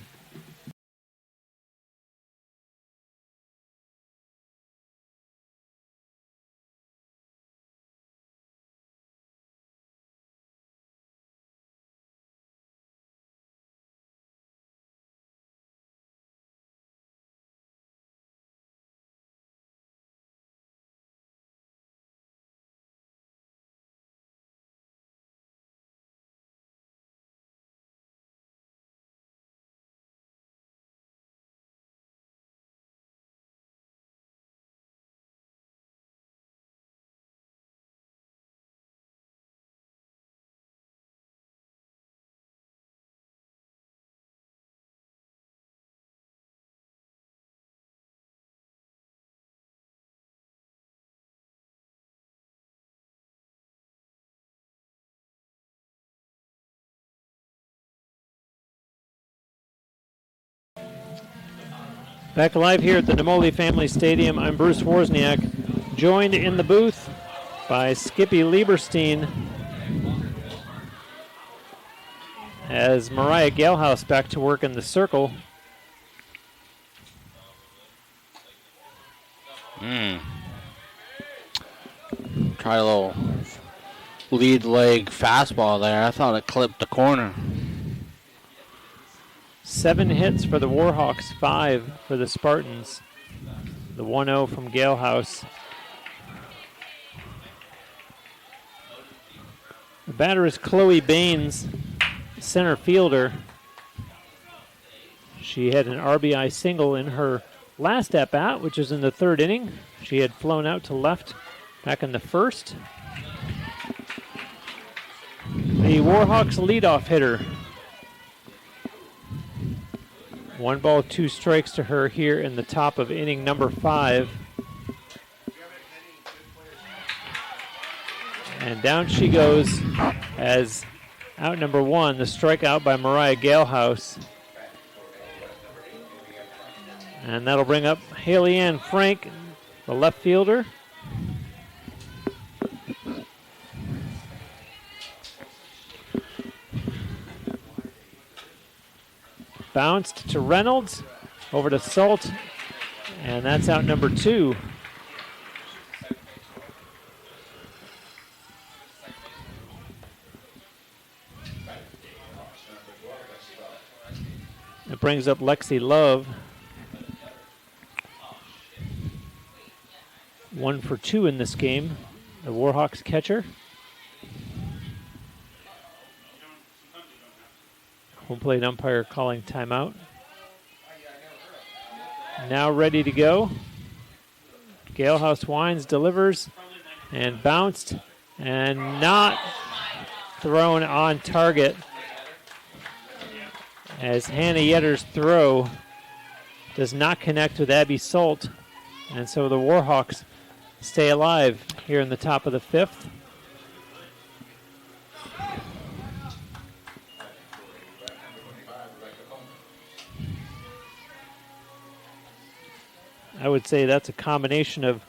Back live here at the Nemoli Family Stadium, I'm Bruce Wozniak, joined in the booth by Skippy Lieberstein as Mariah Galehouse back to work in the circle. Try a little lead leg fastball there. I thought it clipped the corner. 7 hits for the Warhawks, 5 for the Spartans. The 1-0 from Galehouse. The batter is Chloe Baines, center fielder. She had an RBI single in her last at-bat, which is in the 3rd inning. She had flown out to left back in the 1st. The Warhawks leadoff hitter. 1 ball, 2 strikes to her here in the top of inning number 5. And down she goes as out number 1, the strikeout by Mariah Galehouse. And that'll bring up Haley Ann Frank, the left fielder. Bounced to Reynolds, over to Salt, and that's out number 2. It brings up Lexi Love. 1 for 2 in this game, the Warhawks catcher. Home plate umpire calling timeout. Now ready to go. Galehouse Wines delivers and bounced and not thrown on target as Hannah Yetter's throw does not connect with Abby Salt. And so the Warhawks stay alive here in the top of the 5th. I would say that's a combination of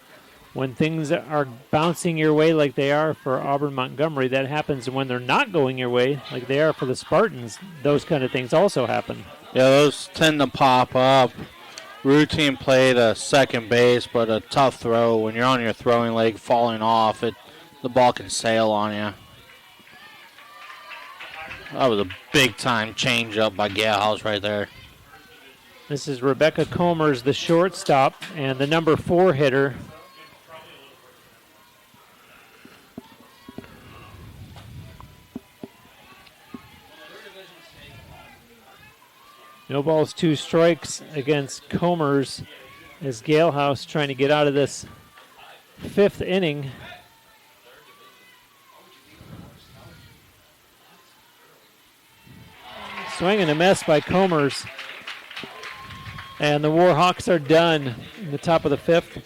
when things are bouncing your way like they are for Auburn-Montgomery, that happens. When they're not going your way like they are for the Spartans, those kind of things also happen. Yeah, those tend to pop up. Routine play to second base, but a tough throw. When you're on your throwing leg falling off, the ball can sail on you. That was a big-time change-up by Galehouse right there. This is Rebecca Comers, the shortstop, and the number 4 hitter. No balls, 2 strikes against Comers as Galehouse trying to get out of this 5th inning. Swing and a miss by Comers. And the Warhawks are done in the top of the 5th.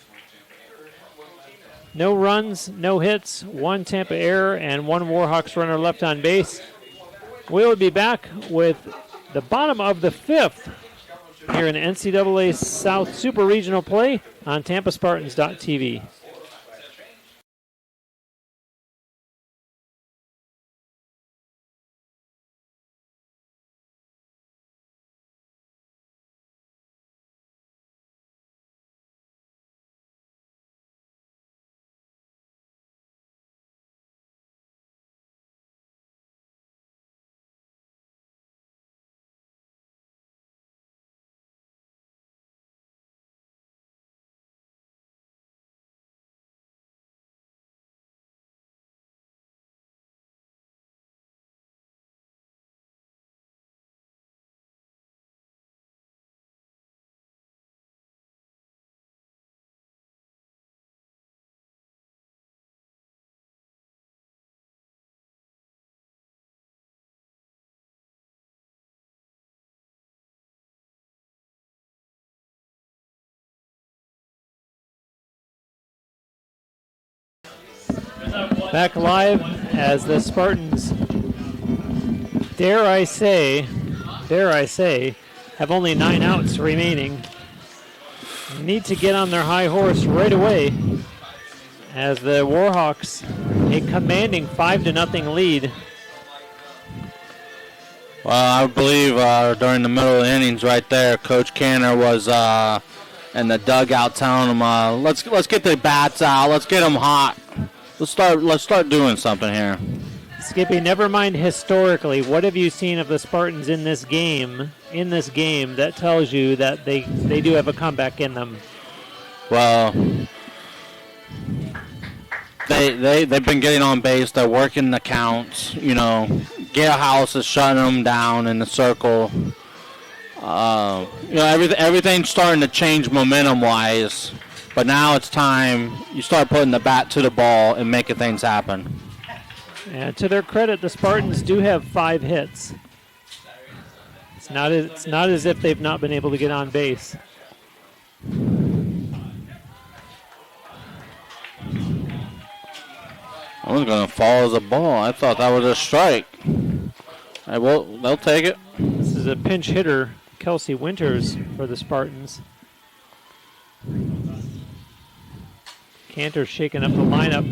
No runs, no hits, 1 Tampa error, and 1 Warhawks runner left on base. We'll be back with the bottom of the 5th here in NCAA South Super Regional Play on TampaSpartans.tv. Back live as the Spartans, dare I say, have only 9 outs remaining. Need to get on their high horse right away as the Warhawks a commanding 5-0 lead. Well, I believe during the middle of the innings right there, Coach Canner was in the dugout telling them, let's get the bats out, let's get them hot. let's start doing something here. Skippy, never mind historically. What have you seen of the Spartans in this game? That tells you that they do have a comeback in them. Well, they've been getting on base. They're working the counts. Gale House is shutting them down in the circle. Everything's starting to change momentum-wise. But now it's time you start putting the bat to the ball and making things happen. And to their credit, the Spartans do have 5 hits. It's not as if they've not been able to get on base. I was going to fall as a ball. I thought that was a strike. They'll take it. This is a pinch hitter, Kelsey Winters, for the Spartans. Cantor shaking up the lineup.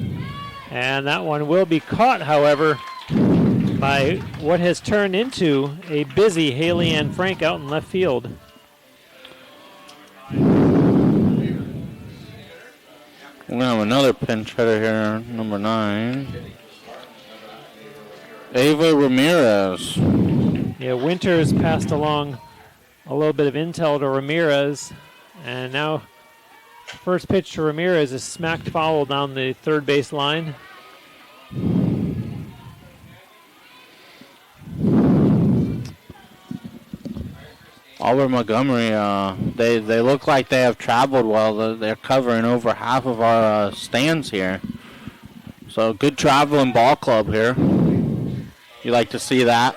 And that one will be caught, however, by what has turned into a busy Haley Ann Frank out in left field. We're going to have another pinch hitter here, number 9. Ava Ramirez. Yeah, Winters passed along a little bit of intel to Ramirez. And now first pitch to Ramirez is smacked foul down the third base line. Auburn-Montgomery, they look like they have traveled well. They're covering over half of our stands here. So good traveling ball club here. You like to see that.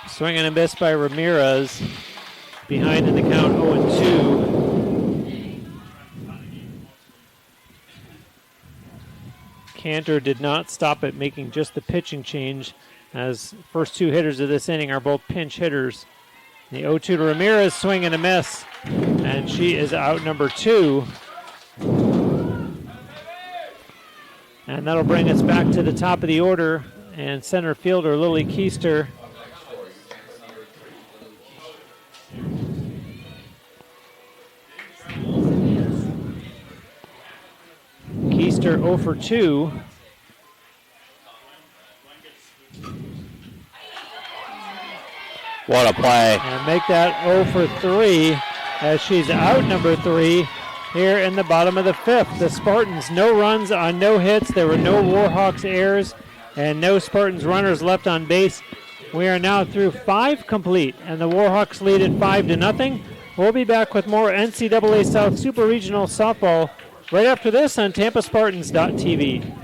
Swing and a miss by Ramirez. Behind in the count 0-2. Cantor did not stop at making just the pitching change, as first 2 hitters of this inning are both pinch hitters. The 0-2 to Ramirez, swing and a miss, and she is out number 2. And that'll bring us back to the top of the order, and center fielder Lily Keister. Keister 0 for 2. What a play. And make that 0 for 3 as she's out number 3 here in the bottom of the 5th. The Spartans, no runs on no hits. There were no Warhawks errors and no Spartans runners left on base. We are now through 5 complete, and the Warhawks lead at 5-0. We'll be back with more NCAA South Super Regional Softball right after this on TampaSpartans.tv.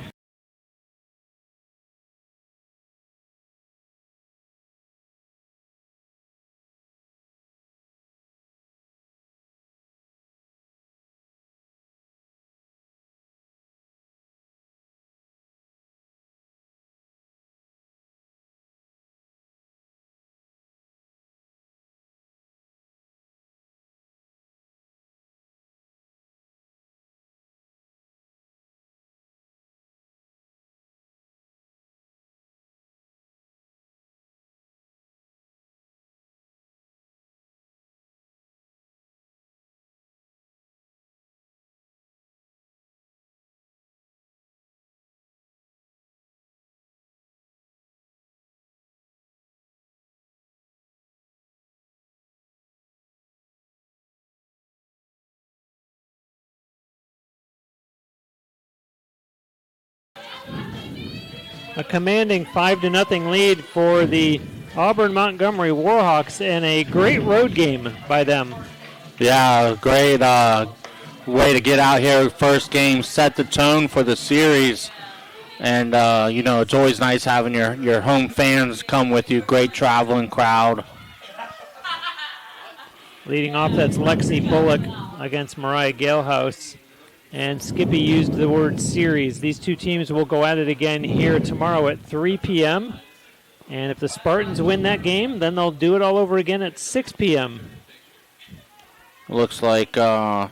A commanding 5-0 lead for the Auburn-Montgomery Warhawks, and a great road game by them. Yeah, great way to get out here. First game, set the tone for the series. And, it's always nice having your home fans come with you. Great traveling crowd. Leading off, that's Lexi Bullock against Mariah Galehouse. And Skippy used the word series. These two teams will go at it again here tomorrow at 3 p.m. And if the Spartans win that game, then they'll do it all over again at 6 p.m. Looks like Hannah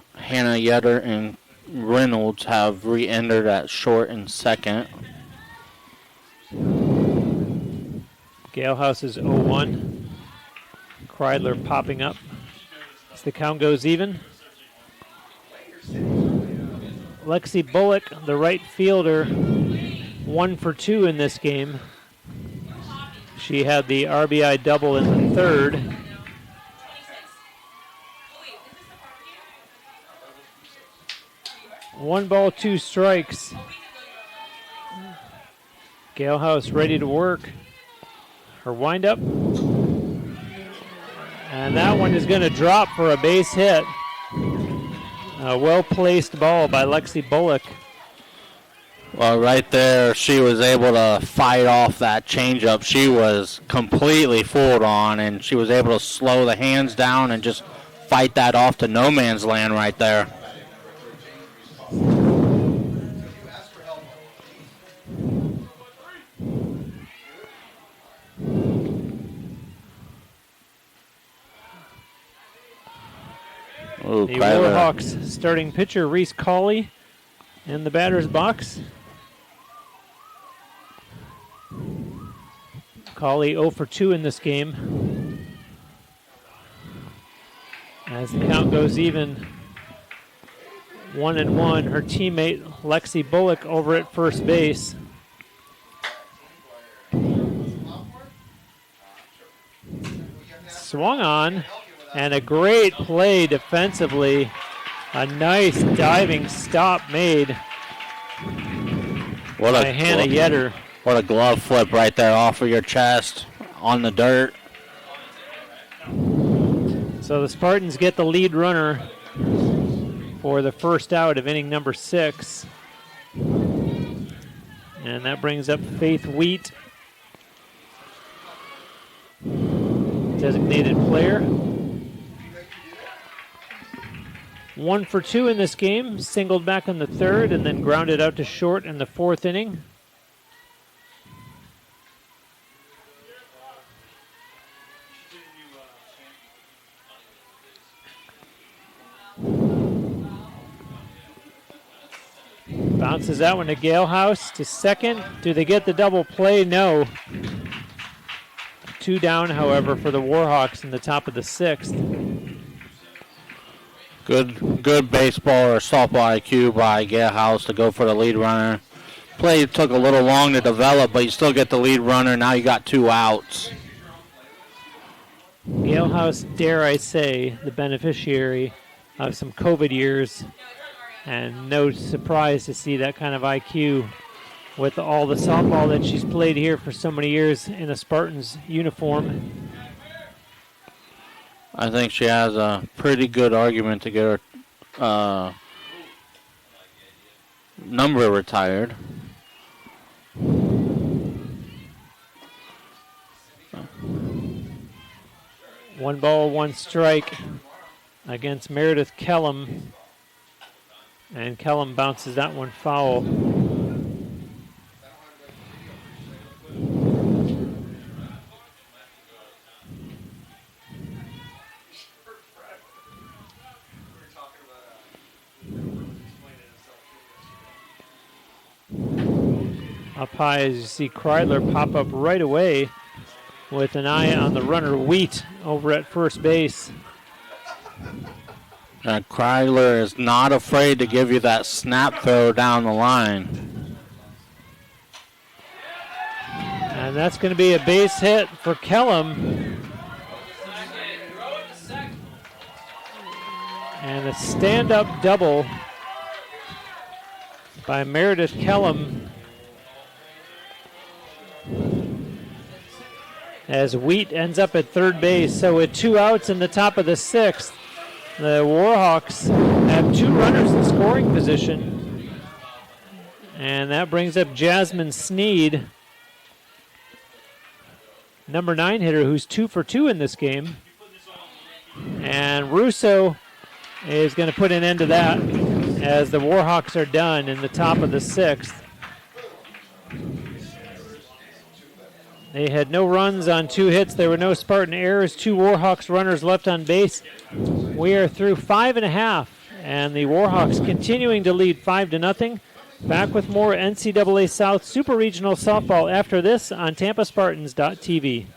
Yetter and Reynolds have re-entered at short and second. Galehouse is 0-1. Kreidler popping up as the count goes even. Lexi Bullock, the right fielder, 1 for 2 in this game. She had the RBI double in the third. 1 ball, 2 strikes. Galehouse ready to work. Her windup. And that one is going to drop for a base hit. A well-placed ball by Lexi Bullock. Well, right there, she was able to fight off that changeup. She was completely fooled on, and she was able to slow the hands down and just fight that off to no man's land right there. Ooh, the Warhawks starting pitcher, Reese Cawley, in the batter's box. Cawley 0 for 2 in this game. As the count goes even, 1-1. Her teammate, Lexi Bullock, over at first base. Swung on, and a great play defensively. A nice diving stop made by Hannah Yetter. What a glove flip right there off of your chest on the dirt. So the Spartans get the lead runner for the first out of inning number 6. And that brings up Faith Wheat, designated player. 1 for 2 in this game, singled back in the third and then grounded out to short in the 4th inning. Bounces that one to Galehouse to second. Do they get the double play? No. 2 down, however, for the Warhawks in the top of the 6th. Good baseball or softball IQ by Galehouse to go for the lead runner. Play took a little long to develop, but you still get the lead runner. Now you got 2 outs. Galehouse, dare I say, the beneficiary of some COVID years. And no surprise to see that kind of IQ with all the softball that she's played here for so many years in a Spartans uniform. I think she has a pretty good argument to get her number retired. One ball, 1 strike against Meredith Kellum. And Kellum bounces that one foul. Up high, as you see Kreidler pop up right away with an eye on the runner Wheat over at first base. Kreidler is not afraid to give you that snap throw down the line. And that's going to be a base hit for Kellum. And a stand-up double by Meredith Kellum, as Wheat ends up at third base. So with 2 outs in the top of the 6th, the Warhawks have 2 runners in scoring position. And that brings up Jasmine Sneed, number 9 hitter, who's 2 for 2 in this game. And Russo is going to put an end to that as the Warhawks are done in the top of the 6th. They had no runs on 2 hits. There were no Spartan errors. 2 Warhawks runners left on base. We are through 5.5, and the Warhawks continuing to lead 5-0. Back with more NCAA South Super Regional Softball after this on TampaSpartans.tv.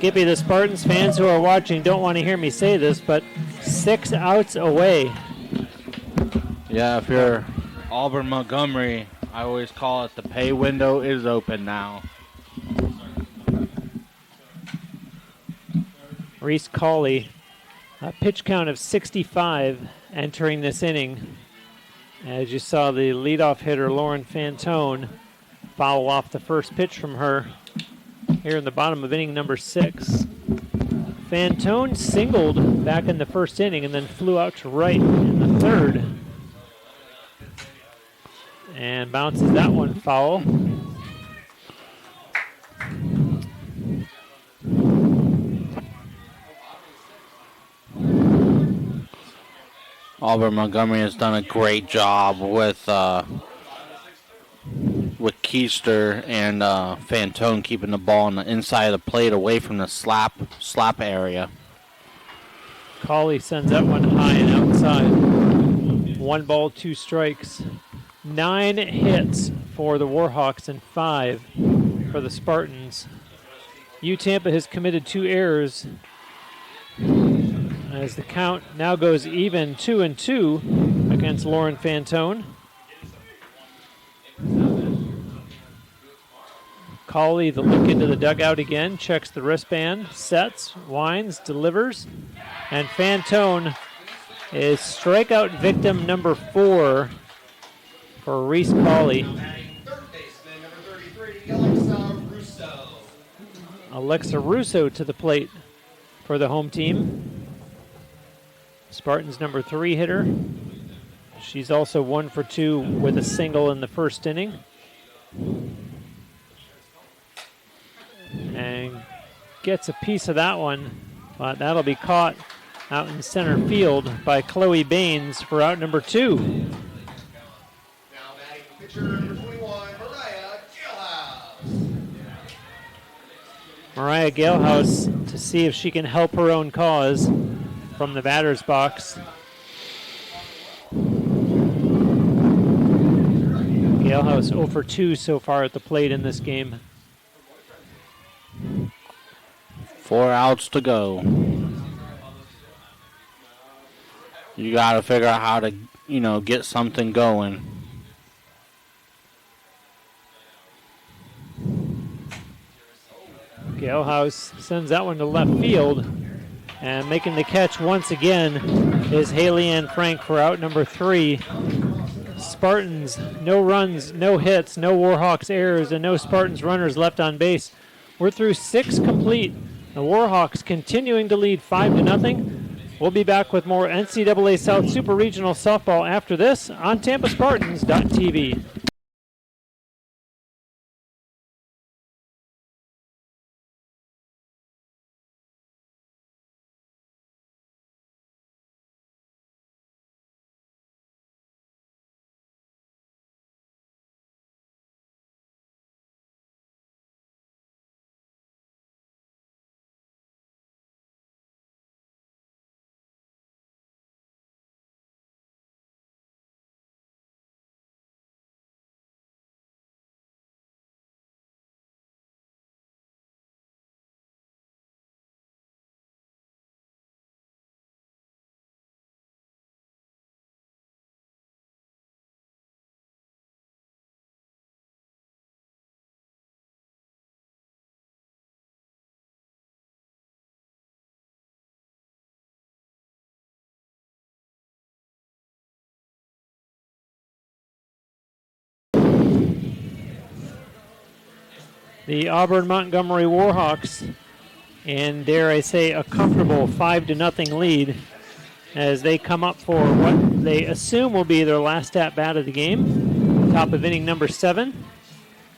Skippy, the Spartans fans who are watching don't want to hear me say this, but 6 outs away. Yeah, if you're Auburn-Montgomery, I always call it the pay window is open now. Reese Cawley, a pitch count of 65 entering this inning. As you saw, the leadoff hitter, Lauren Fantone, foul off the first pitch from her here in the bottom of inning number 6. Fantone singled back in the first inning and then flew out to right in the third. And bounces that one foul. Auburn-Montgomery has done a great job with Keister and Fantone keeping the ball on the inside of the plate away from the slap area. Cawley sends that one high and outside. 1 ball, 2 strikes. 9 hits for the Warhawks and 5 for the Spartans. Tampa has committed 2 errors as the count now goes even 2-2 against Lauren Fantone. Cawley, the look into the dugout again, checks the wristband, sets, winds, delivers, and Fantone is strikeout victim number 4 for Reese Cawley. Third baseman, number 33, Alexa Russo. Alexa Russo to the plate for the home team. Spartans number 3 hitter. She's also 1 for 2 with a single in the first inning. And gets a piece of that one, but that'll be caught out in center field by Chloe Baines for out number 2. Now batting pitcher number 21, Mariah Galehouse. Mariah Galehouse to see if she can help her own cause from the batter's box. Galehouse 0 for 2 so far at the plate in this game. 4 outs to go. You got to figure out how to, get something going. Galehouse sends that one to left field. And making the catch once again is Haley Ann Frank for out number 3. Spartans, no runs, no hits, no Warhawks errors, and no Spartans runners left on base. We're through 6 complete. The Warhawks continuing to lead 5-0. We'll be back with more NCAA South Super Regional Softball after this on TampaSpartans.tv. The Auburn-Montgomery Warhawks, and dare I say a comfortable 5-0 lead as they come up for what they assume will be their last at-bat of the game. Top of inning number 7.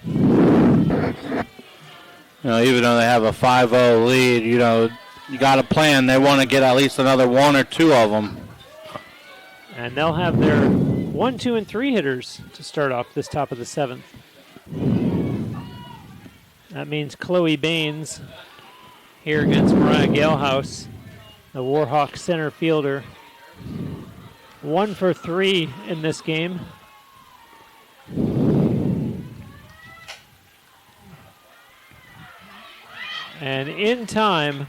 Even though they have a 5-0 lead, you got a plan. They want to get at least another 1 or 2 of them. And they'll have their 1, 2, and 3 hitters to start off this top of the 7th. That means Chloe Baines here against Mariah Galehouse, the Warhawk center fielder. 1 for 3 in this game. And in time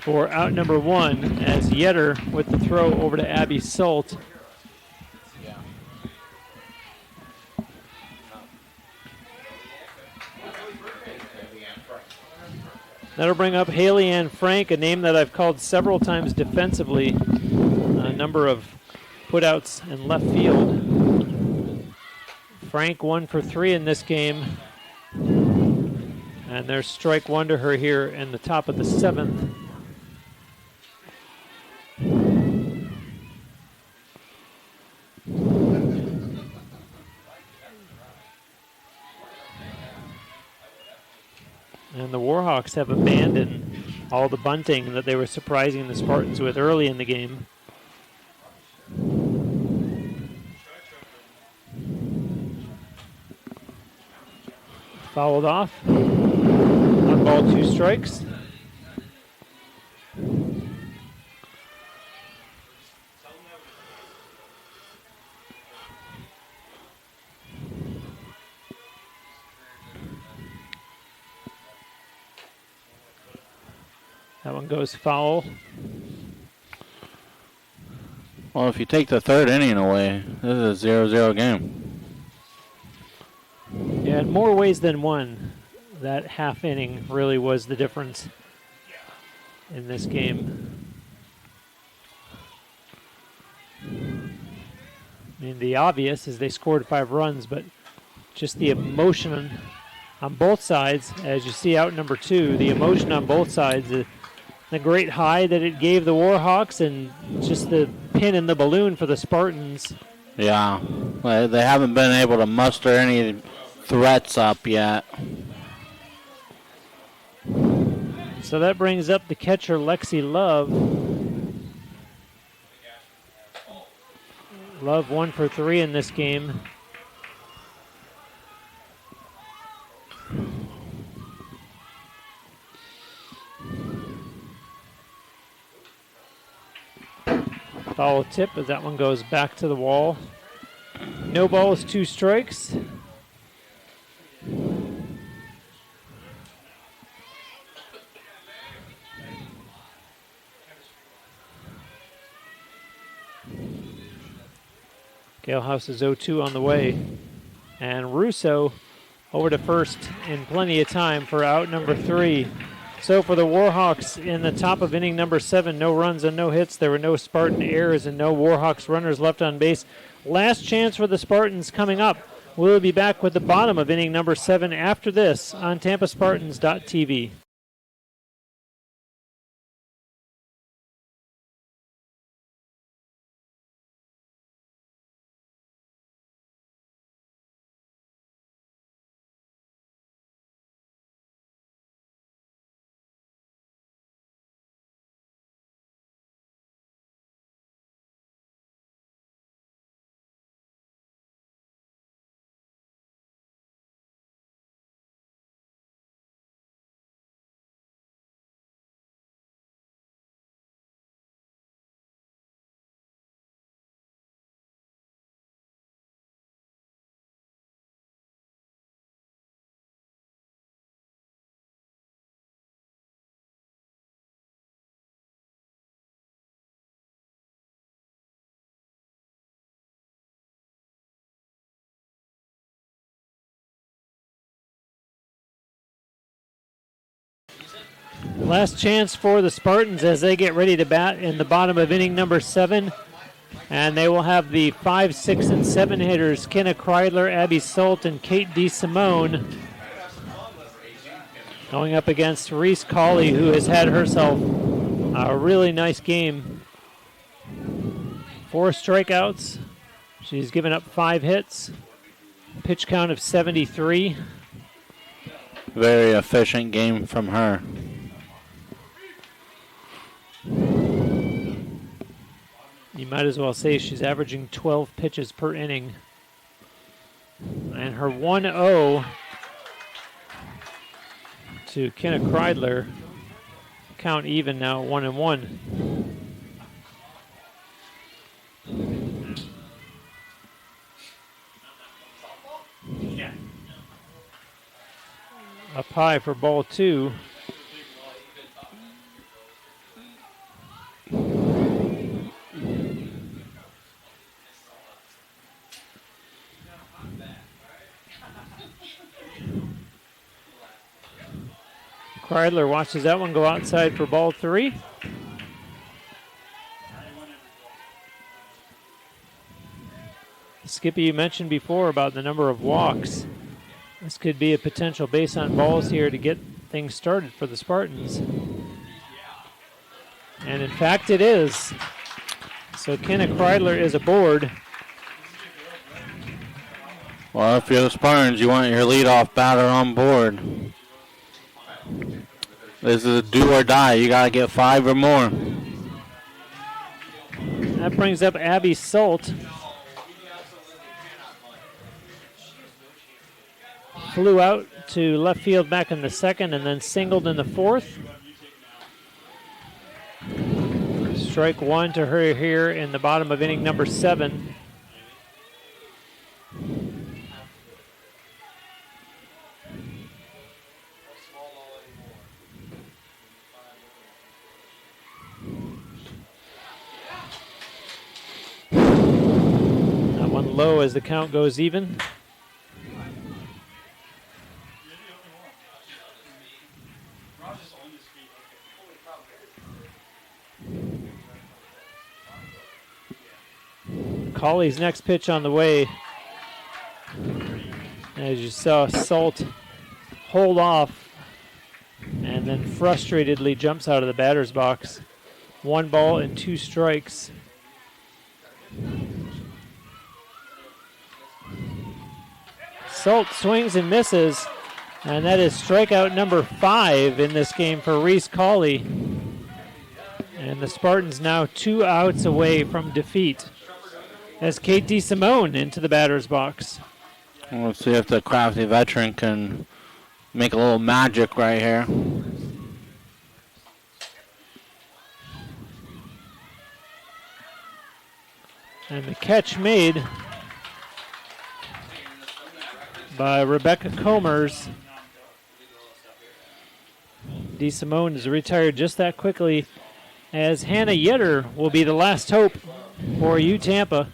for out number 1 as Yetter with the throw over to Abby Salt. That'll bring up Haley Ann Frank, a name that I've called several times defensively. A number of putouts in left field. Frank 1 for 3 in this game. And there's strike 1 to her here in the top of the 7th. And the Warhawks have abandoned all the bunting that they were surprising the Spartans with early in the game. Fouled off. 1 ball, 2 strikes. That one goes foul. Well, if you take the 3rd inning away, this is a 0-0 game. Yeah, in more ways than one, that half inning really was the difference in this game. I mean, the obvious is they scored 5 runs, but just the emotion on both sides, as you see out number 2, the emotion on both sides, the great high that it gave the Warhawks, and just the pin in the balloon for the Spartans. Yeah, well, they haven't been able to muster any threats up yet. So that brings up the catcher, Lexi Love. Love 1 for 3 in this game. Foul tip as that one goes back to the wall. No balls, 2 strikes. Galehouse is 0-2 on the way. And Russo over to first in plenty of time for out number 3. So for the Warhawks in the top of inning number 7, no runs and no hits. There were no Spartan errors and no Warhawks runners left on base. Last chance for the Spartans coming up. We'll be back with the bottom of inning number 7 after this on TampaSpartans.tv. Last chance for the Spartans as they get ready to bat in the bottom of inning number 7. And they will have the 5, 6, and 7 hitters, Kenna Kreidler, Abby Salt, and Kate DeSimone, going up against Reese Cawley, who has had herself a really nice game. 4 strikeouts. She's given up 5 hits. Pitch count of 73. Very efficient game from her. You might as well say she's averaging 12 pitches per inning. And her 1-0 to Kenna Kreidler. Count even now, 1-1. Up high for ball 2. Kreidler watches that one go outside for ball 3. Skippy, you mentioned before about the number of walks. This could be a potential base on balls here to get things started for the Spartans. And in fact it is. So Kenna Kreidler is aboard. Well, if you're the Spartans, you want your leadoff batter on board. This is a do or die. You got to get 5 or more. That brings up Abby Salt. Flew out to left field back in the second and then singled in the fourth. Strike 1 to her here in the bottom of inning number 7. That one low as the count goes even. Colley's next pitch on the way. As you saw, Salt hold off and then frustratedly jumps out of the batter's box. 1 ball and 2 strikes. Salt swings and misses, and that is strikeout number 5 in this game for Reese Colley. And the Spartans now 2 outs away from defeat. As Kate DeSimone into the batter's box. We'll see if the crafty veteran can make a little magic right here. And the catch made by Rebecca Comers. DeSimone is retired just that quickly, as Hannah Yetter will be the last hope for U Tampa.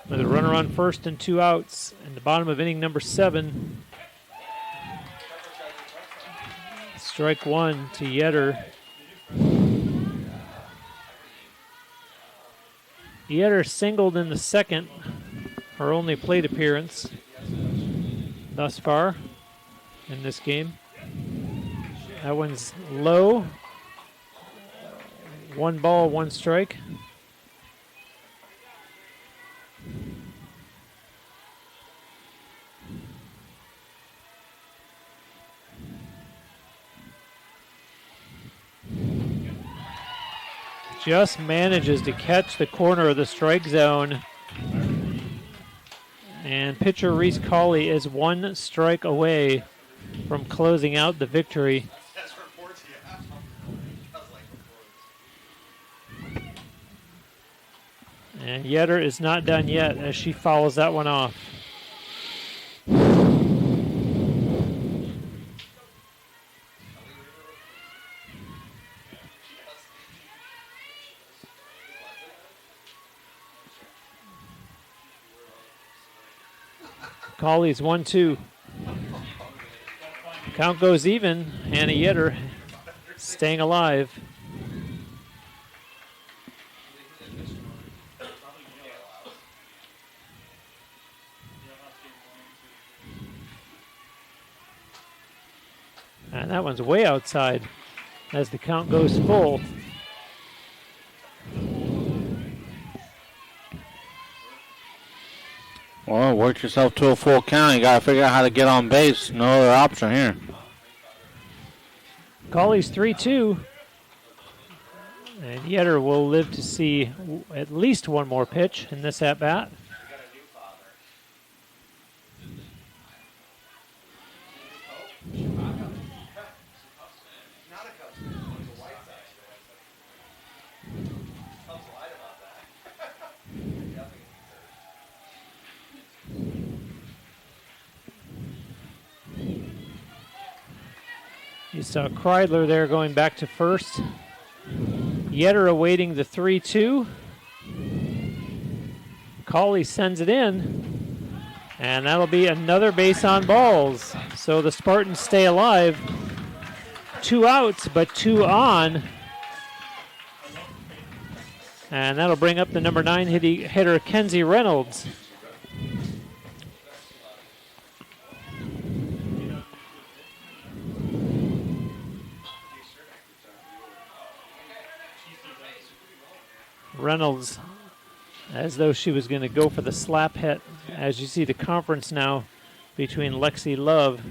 With a runner on first and 2 outs in the bottom of inning number 7. Strike 1 to Yetter. Yetter singled in the second, her only plate appearance thus far in this game. That one's low. 1 ball, 1 strike. Just manages to catch the corner of the strike zone. And pitcher Reese Colley is 1 strike away from closing out the victory. And Yetter is not done yet as she fouls that one off. Colley's 1-2. Count goes even. Hannah Yetter staying alive. And that one's way outside as the count goes full. Well, work yourself to a full count. You got to figure out how to get on base. No other option here. Colley's 3-2. And Yetter will live to see at least 1 more pitch in this at-bat. You saw Kreidler there going back to first. Yetter awaiting the 3-2. Colley sends it in. And that'll be another base on balls. So the Spartans stay alive. 2 outs, but 2 on. And that'll bring up the number 9 hitter, Kenzie Reynolds. Reynolds, as though she was going to go for the slap hit. As you see the conference now between Lexi Love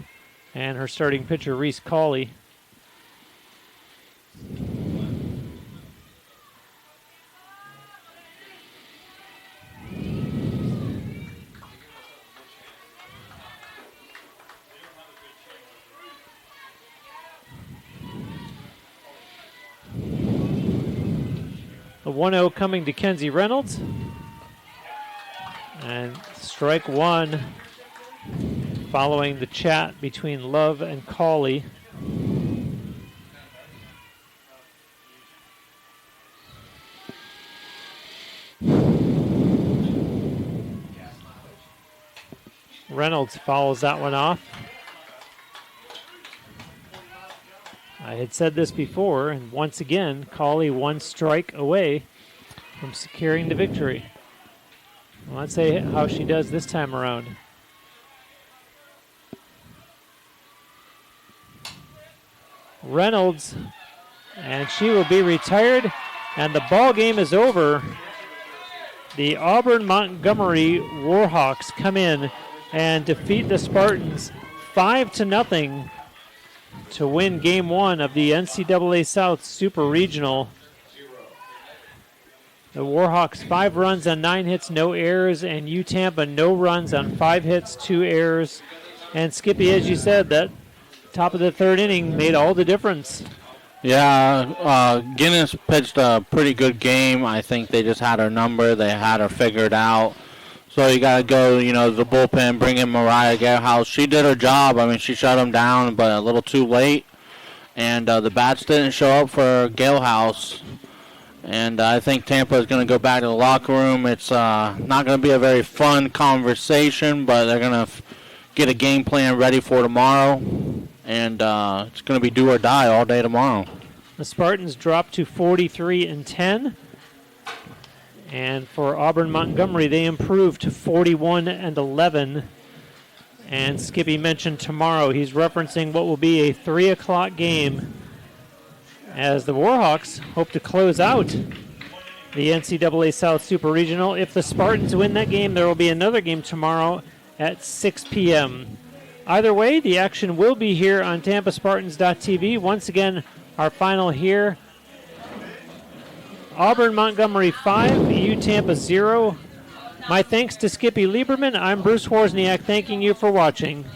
and her starting pitcher, Reese Cawley. The 1-0 coming to Kenzie Reynolds. And strike 1 following the chat between Love and Cawley. Reynolds fouls that one off. I had said this before, and once again, Cawley 1 strike away from securing the victory. Well, let's see how she does this time around. Reynolds, and she will be retired, and the ball game is over. The Auburn-Montgomery Warhawks come in and defeat the Spartans 5-0 to win Game 1 of the NCAA South Super Regional. The Warhawks 5 runs on 9 hits, no errors, and Tampa no runs on 5 hits, 2 errors. And Skippy, as you said, that top of the 3rd inning made all the difference. Yeah, Guinness pitched a pretty good game. I think they just had her number. They had her figured out. So you got to go, the bullpen, bring in Mariah Garehouse. She did her job. I mean, she shut them down, but a little too late. And the bats didn't show up for Garehouse. And I think Tampa is going to go back to the locker room. It's not going to be a very fun conversation, but they're going to get a game plan ready for tomorrow. And it's going to be do or die all day tomorrow. The Spartans dropped to 43-10. And for Auburn-Montgomery, they improved to 41-11. And Skippy mentioned tomorrow. He's referencing what will be a 3 o'clock game as the Warhawks hope to close out the NCAA South Super Regional. If the Spartans win that game, there will be another game tomorrow at 6 p.m. Either way, the action will be here on TampaSpartans.tv. Once again, our final here. Auburn-Montgomery 5, Tampa 0. My thanks to Skippy Lieberman. I'm Bruce Wozniak, thanking you for watching.